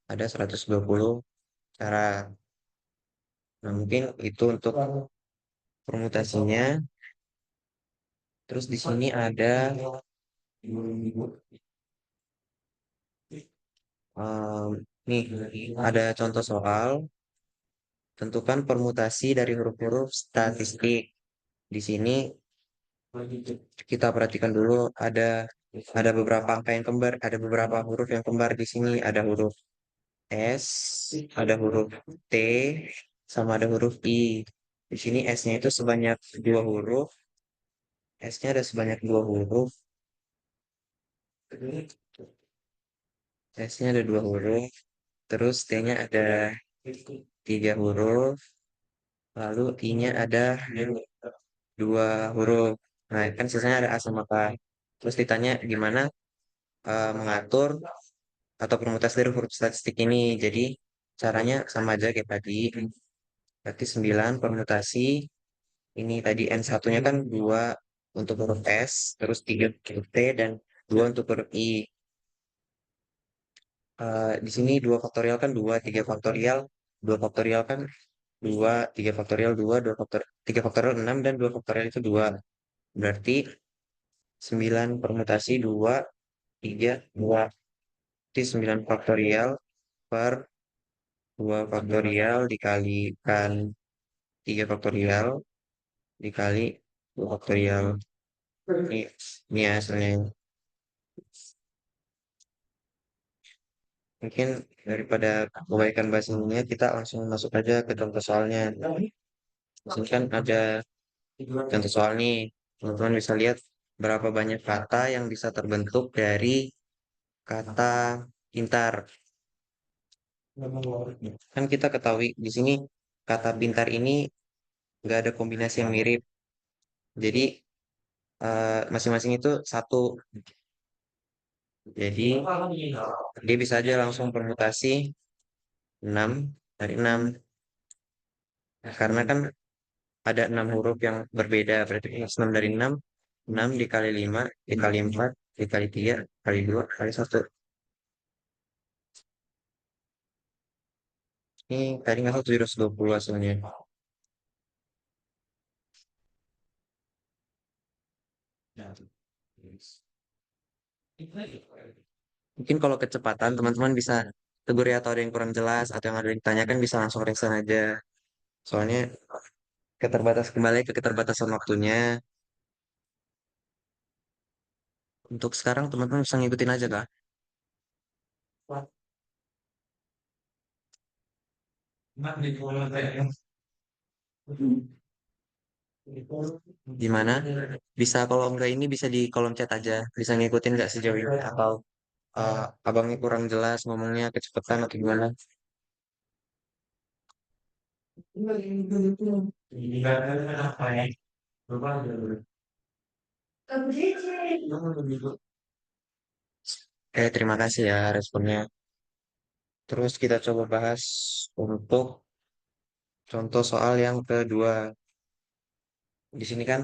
Ada 120 cara. Nah, mungkin itu untuk permutasinya. Terus di sini ada em, nih ada contoh soal, tentukan permutasi dari huruf-huruf statistik. Di sini kita perhatikan dulu ada beberapa angka yang kembar, ada beberapa huruf yang kembar di sini, ada huruf S, ada huruf T, sama ada huruf I. Di sini S-nya itu sebanyak 2 huruf, S-nya ada sebanyak 2 huruf, S-nya ada 2 huruf, terus T-nya ada 3 huruf, lalu I-nya ada 2 huruf. Nah, kan sisanya ada A sama K. Terus ditanya gimana mengatur atau permutasi dari huruf statistik ini. Jadi caranya sama aja kayak tadi. Berarti 9 permutasi. Ini tadi N1-nya kan 2 untuk huruf S, terus 3 untuk T, dan 2 untuk huruf I. Di sini 2 faktorial kan 2, 3 faktorial. 2 faktorial kan 2, 3 faktorial 2, 2 faktor, 3 faktorial 6, dan 2 faktorial itu 2. Berarti 9 permutasi 2, 3, 2. Berarti 9 faktorial per 2 faktorial dikalikan 3 faktorial dikali 2 faktorial. Ini hasilnya. Mungkin daripada kebaikan bahasa Indonesia, kita langsung masuk aja ke contoh soalnya. Di sini kan ada contoh soal nih. Teman-teman bisa lihat berapa banyak kata yang bisa terbentuk dari kata pintar. Kan kita ketahui di sini kata pintar ini nggak ada kombinasi yang mirip. Jadi masing-masing itu satu. Jadi dia bisa aja langsung permutasi 6 dari 6. Karena kan ada 6 huruf yang berbeda. Berarti 6 dari 6, 6 dikali 5, dikali 4, dikali 3, kali 2, kali 1. Ini tadi nggak salah 720 hasilnya. Mungkin kalau kecepatan teman-teman bisa tegur ya, atau ada yang kurang jelas atau yang ada yang ditanyakan bisa langsung respon aja. Soalnya kembali ke keterbatasan waktunya. Untuk sekarang teman-teman bisa ngikutin aja kak. Gimana? Bisa kalau enggak ini bisa di kolom chat aja. Bisa ngikutin nggak sejauh ini atau abangnya kurang jelas ngomongnya kecepatan atau gimana? Terima kasih ya responnya. Terus kita coba bahas untuk contoh soal yang kedua. Di sini kan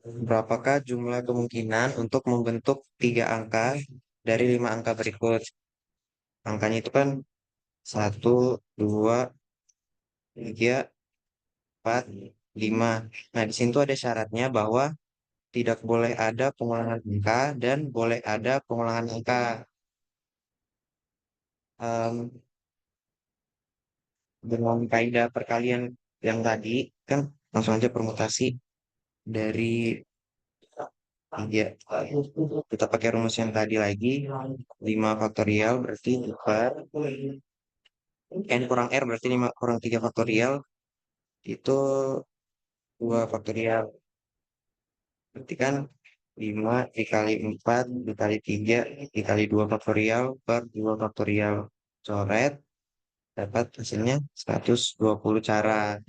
berapakah jumlah kemungkinan untuk membentuk 3 angka dari 5 angka berikut? Angkanya itu kan 1, 2, 3, 4, 5. Nah, di sini tuh ada syaratnya bahwa tidak boleh ada pengulangan angka dan boleh ada pengulangan angka. Em, dengan kaidah perkalian yang tadi, kan langsung aja permutasi dari 3. Kita pakai rumus yang tadi lagi, 5 faktorial berarti per n kurang r berarti 5 kurang 3 faktorial itu 2 faktorial. Berarti kan 5 dikali 4 dikali 3 dikali 2 faktorial per 2 faktorial. Coret. dapat hasilnya 120 cara.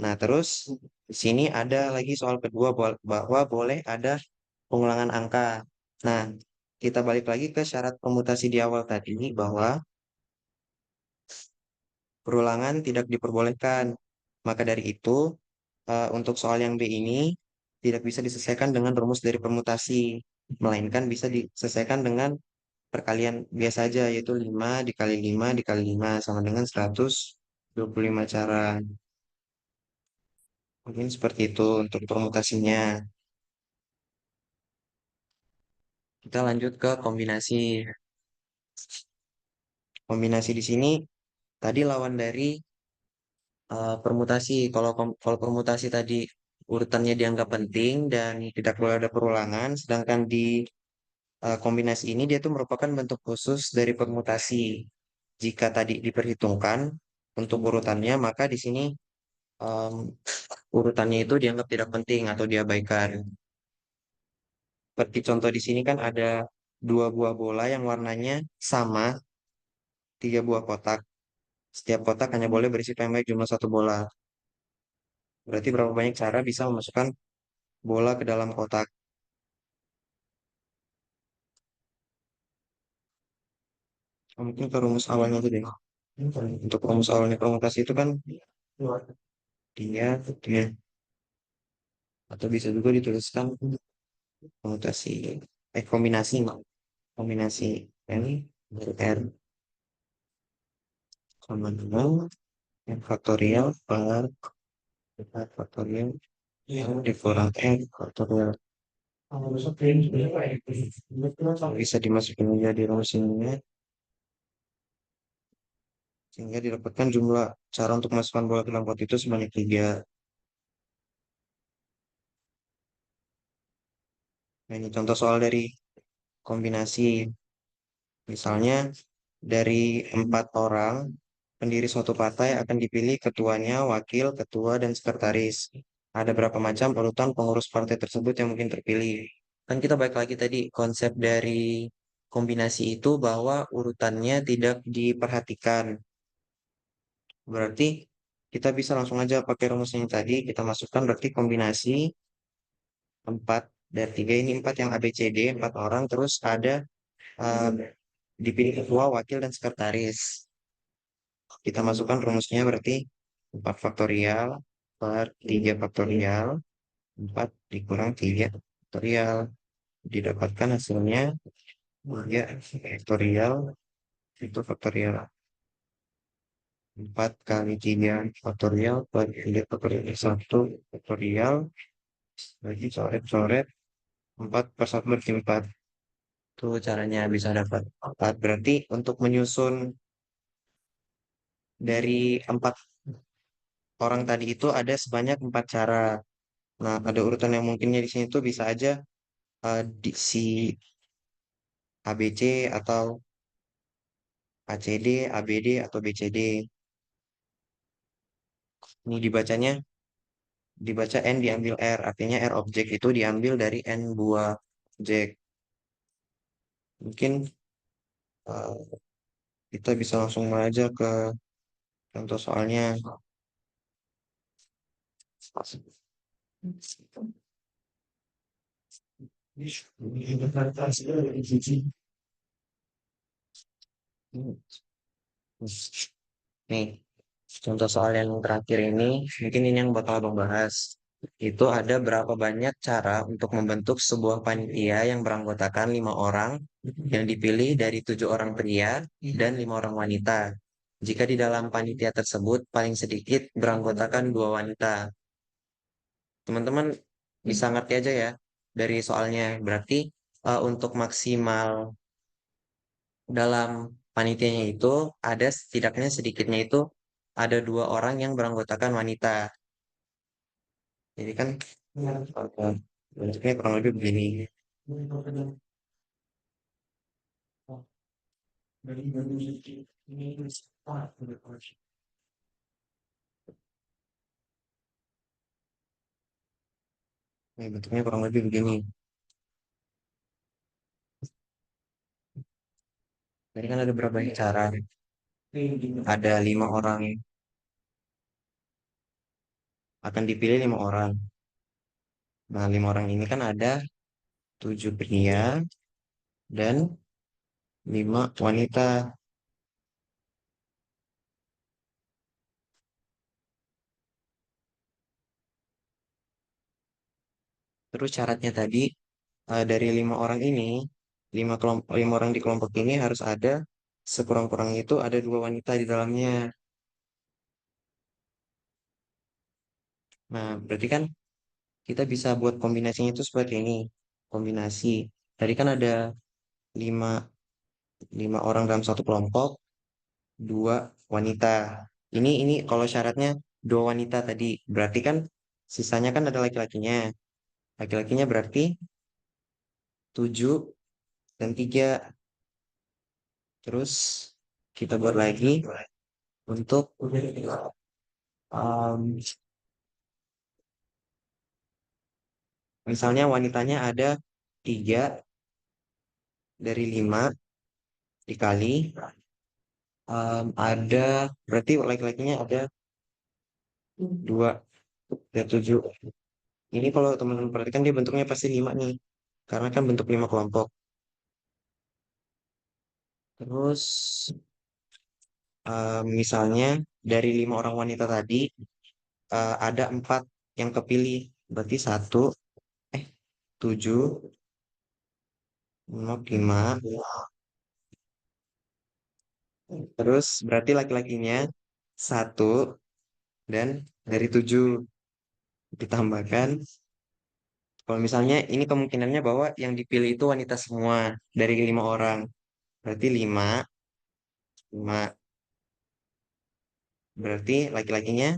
Nah, terus di sini ada lagi soal kedua bahwa boleh ada pengulangan angka. Nah, kita balik lagi ke syarat permutasi di awal tadi bahwa perulangan tidak diperbolehkan. Maka dari itu, untuk soal yang B ini tidak bisa diselesaikan dengan rumus dari permutasi, melainkan bisa diselesaikan dengan perkalian biasa aja, yaitu 5 dikali 5 dikali 5 sama dengan 125 cara. Mungkin seperti itu untuk permutasinya. Kita lanjut ke kombinasi. Kombinasi di sini tadi lawan dari permutasi. Kalau permutasi tadi urutannya dianggap penting dan tidak boleh ada perulangan, sedangkan di kombinasi ini dia tuh merupakan bentuk khusus dari permutasi. Jika tadi diperhitungkan untuk urutannya, maka di sini em, urutannya itu dianggap tidak penting atau diabaikan. Seperti contoh di sini kan ada dua buah bola yang warnanya sama, tiga buah kotak. Setiap kotak hanya boleh berisi paling banyak jumlah satu bola. Berarti berapa banyak cara bisa memasukkan bola ke dalam kotak. Mungkin ke rumus awalnya itu deh. Untuk rumus awalnya permutasi itu kan dia atau bisa juga dituliskan permutasi kombinasi kombinasi n dari r sama dengan n faktorial per r faktorial yang dikurang n faktorial bisa dimasukin menjadi rumus ini sehingga didapatkan jumlah cara untuk masukkan bola ke dalam kotak itu sebanyak 3. Nah, ini contoh soal dari kombinasi. Misalnya dari 4 orang pendiri suatu partai akan dipilih ketuanya, wakil, ketua, dan sekretaris. Ada berapa macam urutan pengurus partai tersebut yang mungkin terpilih? Kan kita balik lagi tadi konsep dari kombinasi itu bahwa urutannya tidak diperhatikan. Berarti kita bisa langsung aja pakai rumusnya yang tadi, kita masukkan berarti kombinasi 4 dari 3 ini 4 yang ABCD, 4 orang, terus ada eh, dipilih ketua, wakil, dan sekretaris. Kita masukkan rumusnya berarti 4 faktorial per 3 faktorial, 4 dikurang 3 faktorial. Didapatkan hasilnya 3 faktorial, itu faktorial. 4 kali 3 faktorial per 3 faktorial, 1 faktorial, bagi coret-coret, 4 per 1 berarti 4. Itu caranya bisa dapat 4. Berarti untuk menyusun dari 4 orang tadi itu ada sebanyak 4 cara. Nah, ada urutan yang mungkinnya di sini tuh bisa aja di si ABC atau ACD, ABD atau BCD. Ini dibaca N diambil R, artinya R objek itu diambil dari N buah objek. Mungkin eh, kita bisa langsung aja ke contoh soalnya. Nih, contoh soal yang terakhir ini, mungkin ini yang bakal abang bahas. Itu ada berapa banyak cara untuk membentuk sebuah panitia yang beranggotakan 5 orang yang dipilih dari 7 orang pria dan 5 orang wanita. Jika di dalam panitia tersebut paling sedikit beranggotakan 2 wanita. Teman-teman bisa ngerti aja ya dari soalnya. Berarti untuk maksimal dalam panitianya itu ada setidaknya sedikitnya itu ada 2 orang yang beranggotakan wanita. Jadi kan bentuknya kurang lebih begini. Ini bentuknya kurang lebih begini. Jadi kan ada berapa banyak cara. ada 5 orang, akan dipilih 5 orang. Nah, 5 orang ini kan ada 7 pria dan 5 wanita. Terus syaratnya tadi dari 5 orang ini, 5 orang di kelompok ini harus ada sekurang-kurangnya itu ada 2 wanita di dalamnya. Nah, berarti kan kita bisa buat kombinasinya itu seperti ini. Kombinasi. Tadi kan ada lima, 5 orang dalam satu kelompok, 2 wanita. Ini kalau syaratnya 2 wanita tadi. Berarti kan sisanya kan ada laki-lakinya. Laki-lakinya berarti 7 dan 3. Terus kita buat lagi untuk um, misalnya wanitanya ada 3 dari 5 dikali ada berarti laki-lakinya ada 2 dari 7. Ini kalau teman-teman perhatikan dia bentuknya pasti 5 nih. Karena kan bentuk 5 kelompok. Terus misalnya dari 5 orang wanita tadi ada 4 yang kepilih. Berarti 1, 7, 5. Terus berarti laki-lakinya 1 dan dari 7 ditambahkan. Kalau misalnya ini kemungkinannya bahwa yang dipilih itu wanita semua dari 5 orang. Berarti 5, 5. Berarti laki-lakinya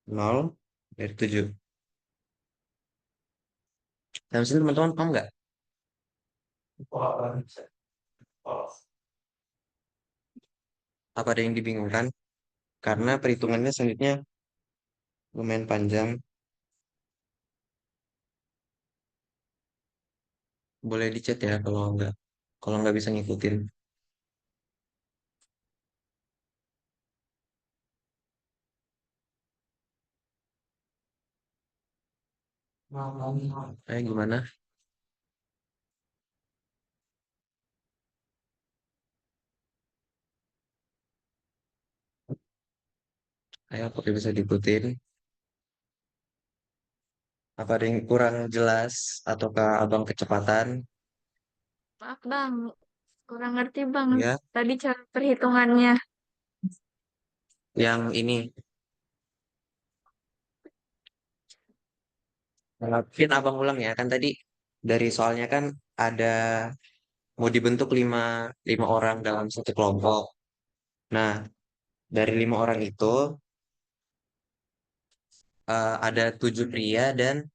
0 dari 7. Dalam sini teman-teman paham nggak? Apa ada yang dibingungkan? Karena perhitungannya selanjutnya lumayan panjang. Boleh dicat ya kalau nggak bisa ngikutin. Gimana? Ayo, apakah bisa diikutin? Apa ada yang kurang jelas ataukah abang kecepatan? Maaf Bang, kurang ngerti Bang. Ya, Tadi cara perhitungannya. yang ini. Mungkin abang ulang ya, kan tadi dari soalnya kan ada mau dibentuk lima orang dalam satu kelompok. Nah, dari 5 orang itu ada 7 pria dan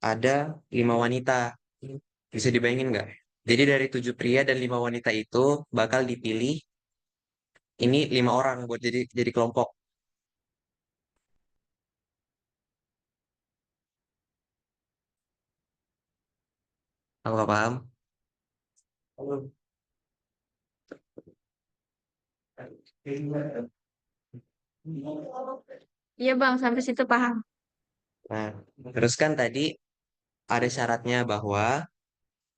ada 5 wanita. Bisa dibayangin nggak? Jadi dari 7 pria dan 5 wanita itu bakal dipilih ini 5 orang buat jadi kelompok. Aku nggak paham. Iya Bang, sampai situ paham. Nah, terus kan tadi ada syaratnya bahwa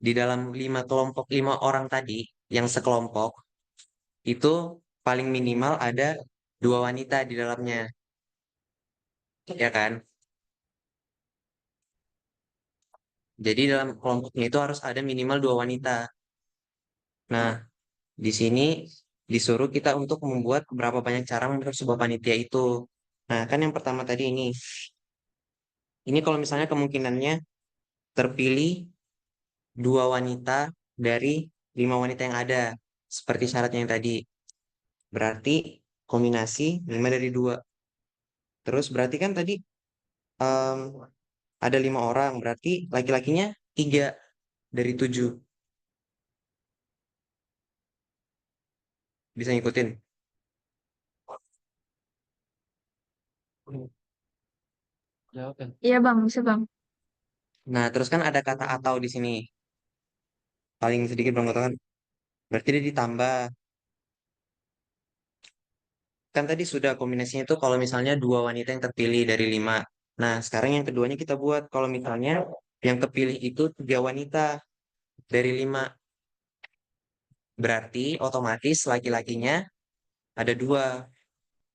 di dalam 5 kelompok 5 orang tadi yang sekelompok itu paling minimal ada 2 wanita di dalamnya, ya kan? Jadi dalam kelompoknya itu harus ada minimal 2 wanita. Nah, di sini disuruh kita untuk membuat berapa banyak cara membentuk sebuah panitia itu. Nah, kan yang pertama tadi ini kalau misalnya kemungkinannya terpilih 2 wanita dari 5 wanita yang ada, seperti syaratnya yang tadi. Berarti kombinasi 5 dari 2. Terus berarti kan tadi em, ada 5 orang, berarti laki-lakinya 3 dari 7. Bisa ngikutin? Iya Bang, bisa Bang. Nah, terus kan ada kata atau di sini. Paling sedikit bang kan. Berarti dia ditambah. kan tadi sudah kombinasinya itu kalau misalnya dua wanita yang terpilih dari 5. Nah, sekarang yang keduanya kita buat kalau misalnya yang kepilih itu 3 wanita dari 5. Berarti otomatis laki-lakinya ada 2.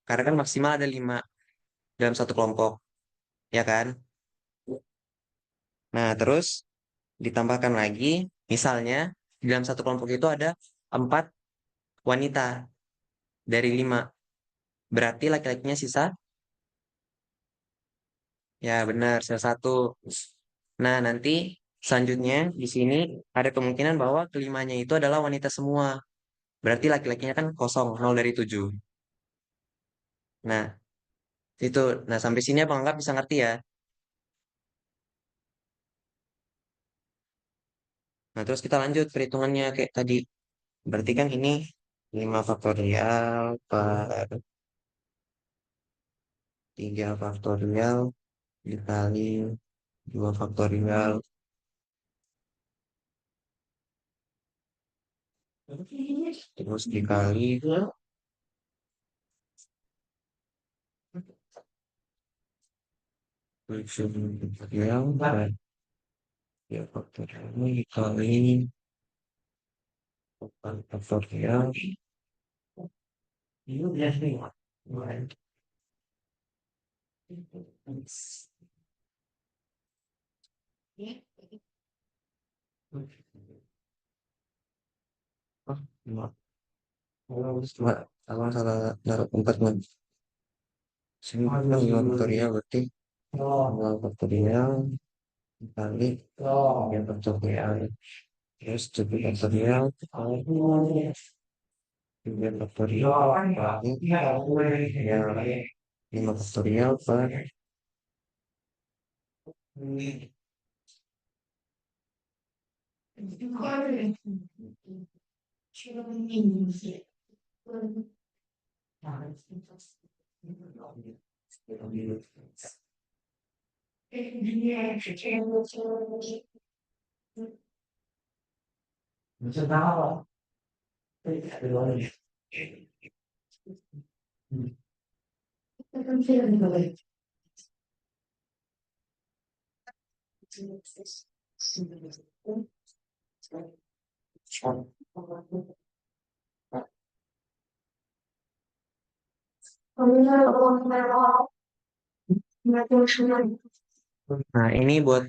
Karena kan maksimal ada 5 dalam satu kelompok. Ya kan? Nah, terus ditambahkan lagi, misalnya di dalam satu kelompok itu ada 4 wanita dari 5. Berarti laki-lakinya sisa? Ya, benar, sisa 1. Nah, nanti selanjutnya di sini ada kemungkinan bahwa kelimanya itu adalah wanita semua. Berarti laki-lakinya kan kosong, 0 dari 7. Nah, itu. Nah, sampai sini Abang Anggap bisa ngerti ya. Nah, terus kita lanjut perhitungannya kayak tadi. Berarti kan ini 5 faktorial per 3 faktorial dikali 2 faktorial. Terus dikali 7 faktorial per 3 faktorial dikali 4 faktorial. Oh, enggak. Cuma abang salah naruh 4 nih. Sini kan 5 faktorial berarti 5 faktorial dikali 3 faktorial. Terus 7 faktorial dikali 3 faktorial dikali ya 5 faktorial per Nah, ini buat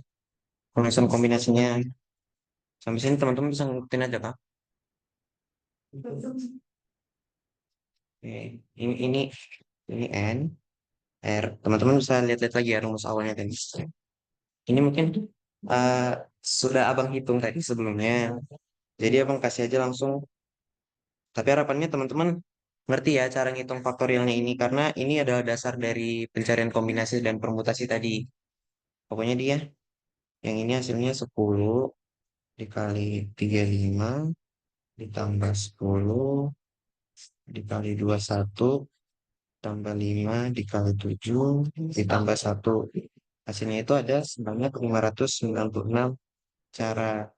penulisan kombinasinya. Sampai sini teman-teman bisa ngikutin aja, Kak. Oke, ini N, R. Teman-teman bisa lihat-lihat lagi ya rumus awalnya tadi. Ini mungkin eh, sudah abang hitung tadi sebelumnya. Jadi abang kasih aja langsung. Tapi harapannya teman-teman ngerti ya cara ngitung faktorialnya ini. Karena ini adalah dasar dari pencarian kombinasi dan permutasi tadi. Pokoknya dia. Yang ini hasilnya 10 dikali 35 ditambah 10 dikali 21 tambah 5 dikali 7 ditambah 1. Hasilnya itu ada sebanyak 596 cara.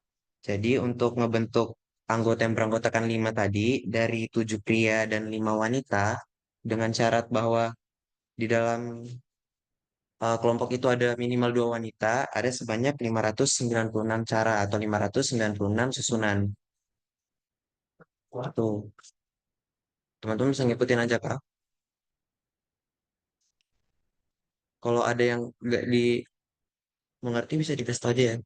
Jadi untuk ngebentuk anggota yang beranggotakan 5 tadi dari 7 pria dan 5 wanita dengan syarat bahwa di dalam kelompok itu ada minimal 2 wanita, ada sebanyak 596 cara atau 596 susunan. Tuh, teman-teman bisa ngikutin aja, Kak. Kalau ada yang nggak mengerti bisa dikasih tahu aja ya.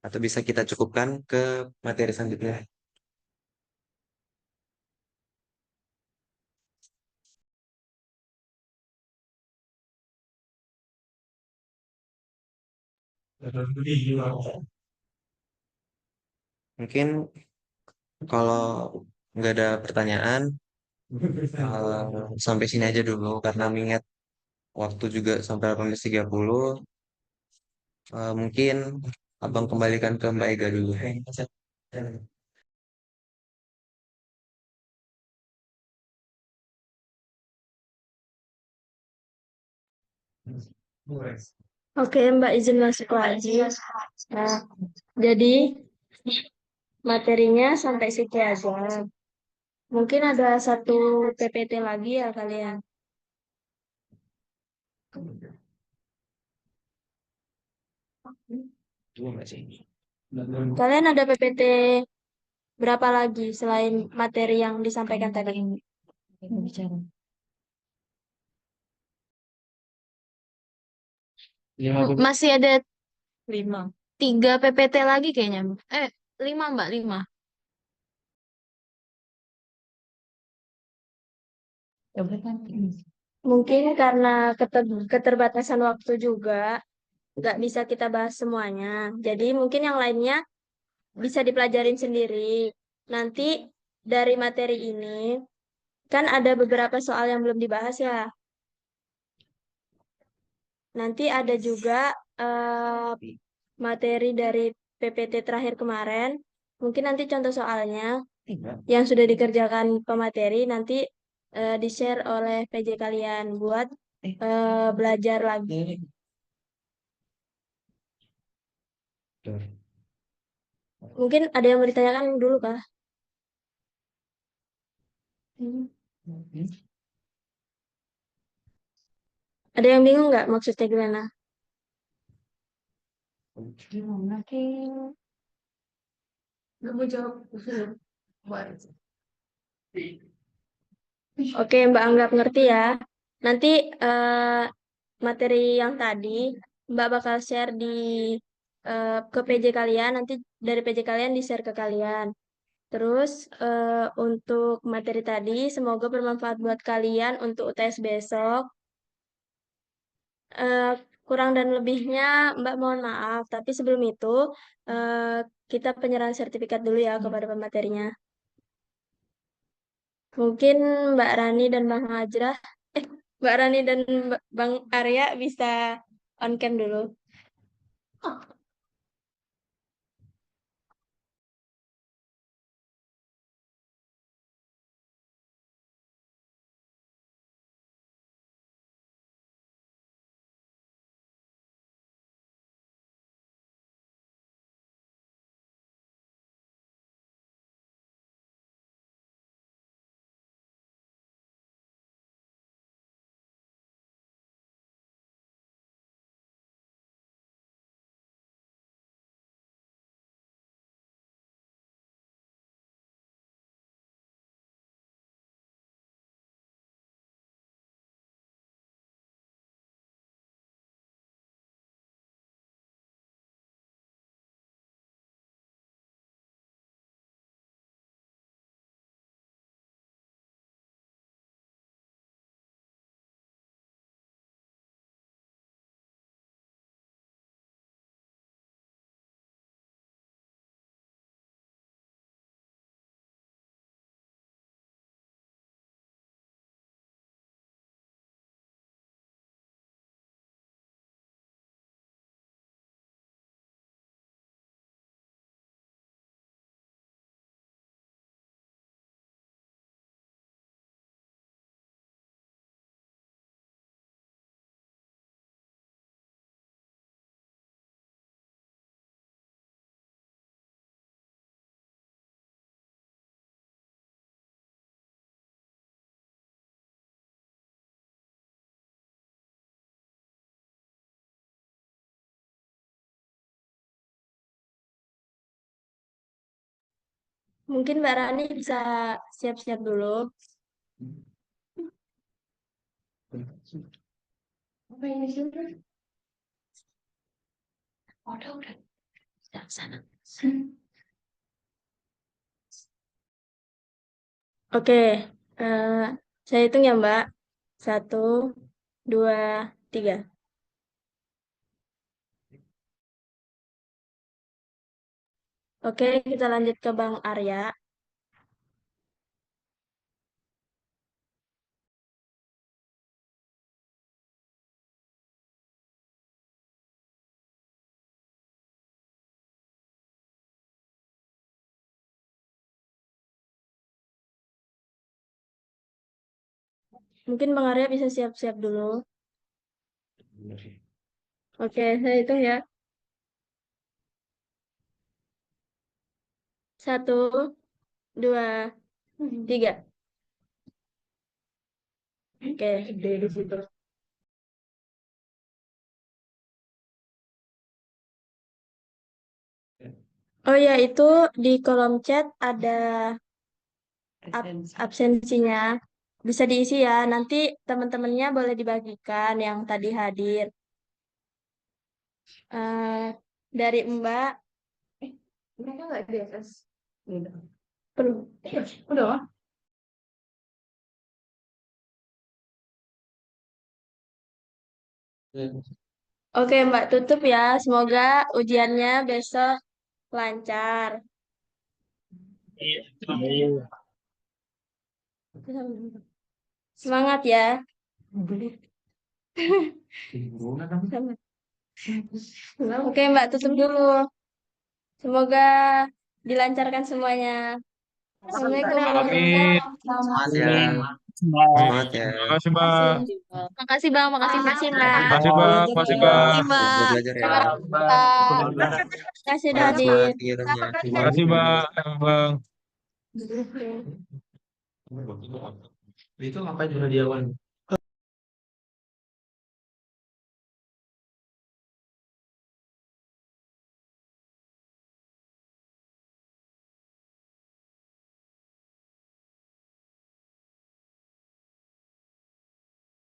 Atau bisa kita cukupkan ke materi selanjutnya. Mungkin kalau nggak ada pertanyaan, sampai sini aja dulu karena mengingat waktu juga sampai 18.30. Mungkin Abang kembalikan ke Mbak Ega dulu. Oke, Mbak izin masuk lagi. Nah, jadi materinya sampai situ aja. Mungkin ada satu PPT lagi ya kalian. Kalian ada PPT berapa lagi selain materi yang disampaikan tadi? Masih ada 3 PPT lagi kayaknya. 5 Mbak, 5. Mungkin karena keterbatasan waktu juga, nggak bisa kita bahas semuanya. Jadi mungkin yang lainnya bisa dipelajarin sendiri. Nanti dari materi ini, kan ada beberapa soal yang belum dibahas ya. Nanti ada juga materi dari PPT terakhir kemarin. Mungkin nanti contoh soalnya yang sudah dikerjakan pemateri nanti di-share oleh PJ kalian buat belajar lagi. Mungkin ada yang mau ditanyakan dulu kah? Ada yang bingung nggak maksudnya gimana? Oke, Mbak anggap ngerti ya. Nanti materi yang tadi Mbak bakal share ke PJ kalian, nanti dari PJ kalian di-share ke kalian. Terus untuk materi tadi semoga bermanfaat buat kalian untuk UTS besok. Eh, kurang dan lebihnya Mbak mohon maaf, tapi sebelum itu eh, kita penyerahan sertifikat dulu ya kepada pematerinya. Mungkin Mbak Rani dan Bang Hajrah, eh Mbak Rani dan Bang Arya bisa on cam dulu. Mungkin Mbak Rani bisa siap-siap dulu. Apa ini sih? Udah. Sana. Oke, eh, saya hitung ya Mbak. 1, 2, 3. Oke, kita lanjut ke Bang Arya. Mungkin Bang Arya bisa siap-siap dulu. Oke, saya hitung ya. 1, 2, 3. Oke. Oh ya, itu di kolom chat ada absensinya. Bisa diisi ya. Nanti teman-temannya boleh dibagikan yang tadi hadir. Dari Mbak. Mereka nggak di atas. Belum. Udah. Oke, Mbak, tutup ya. Semoga ujiannya besok lancar. Semangat ya. Oke, Mbak, tutup dulu. Semoga dilancarkan semuanya. Assalamualaikum warahmatullahi Amin. Semangat ya. wabarakatuh. Semangat ya. Terima kasih, Mbak. Makasih Bang, makasih Makasih, Mbak. Mbak. Makasih, Mbak. Makasih, Mbak. Makasih Mbak. Semoga belajar ya. Terima kasih udah Semangat, semangat hadir. kegiatannya. Makasih, Mbak. Bang. Itu ngapain Junadia Wan?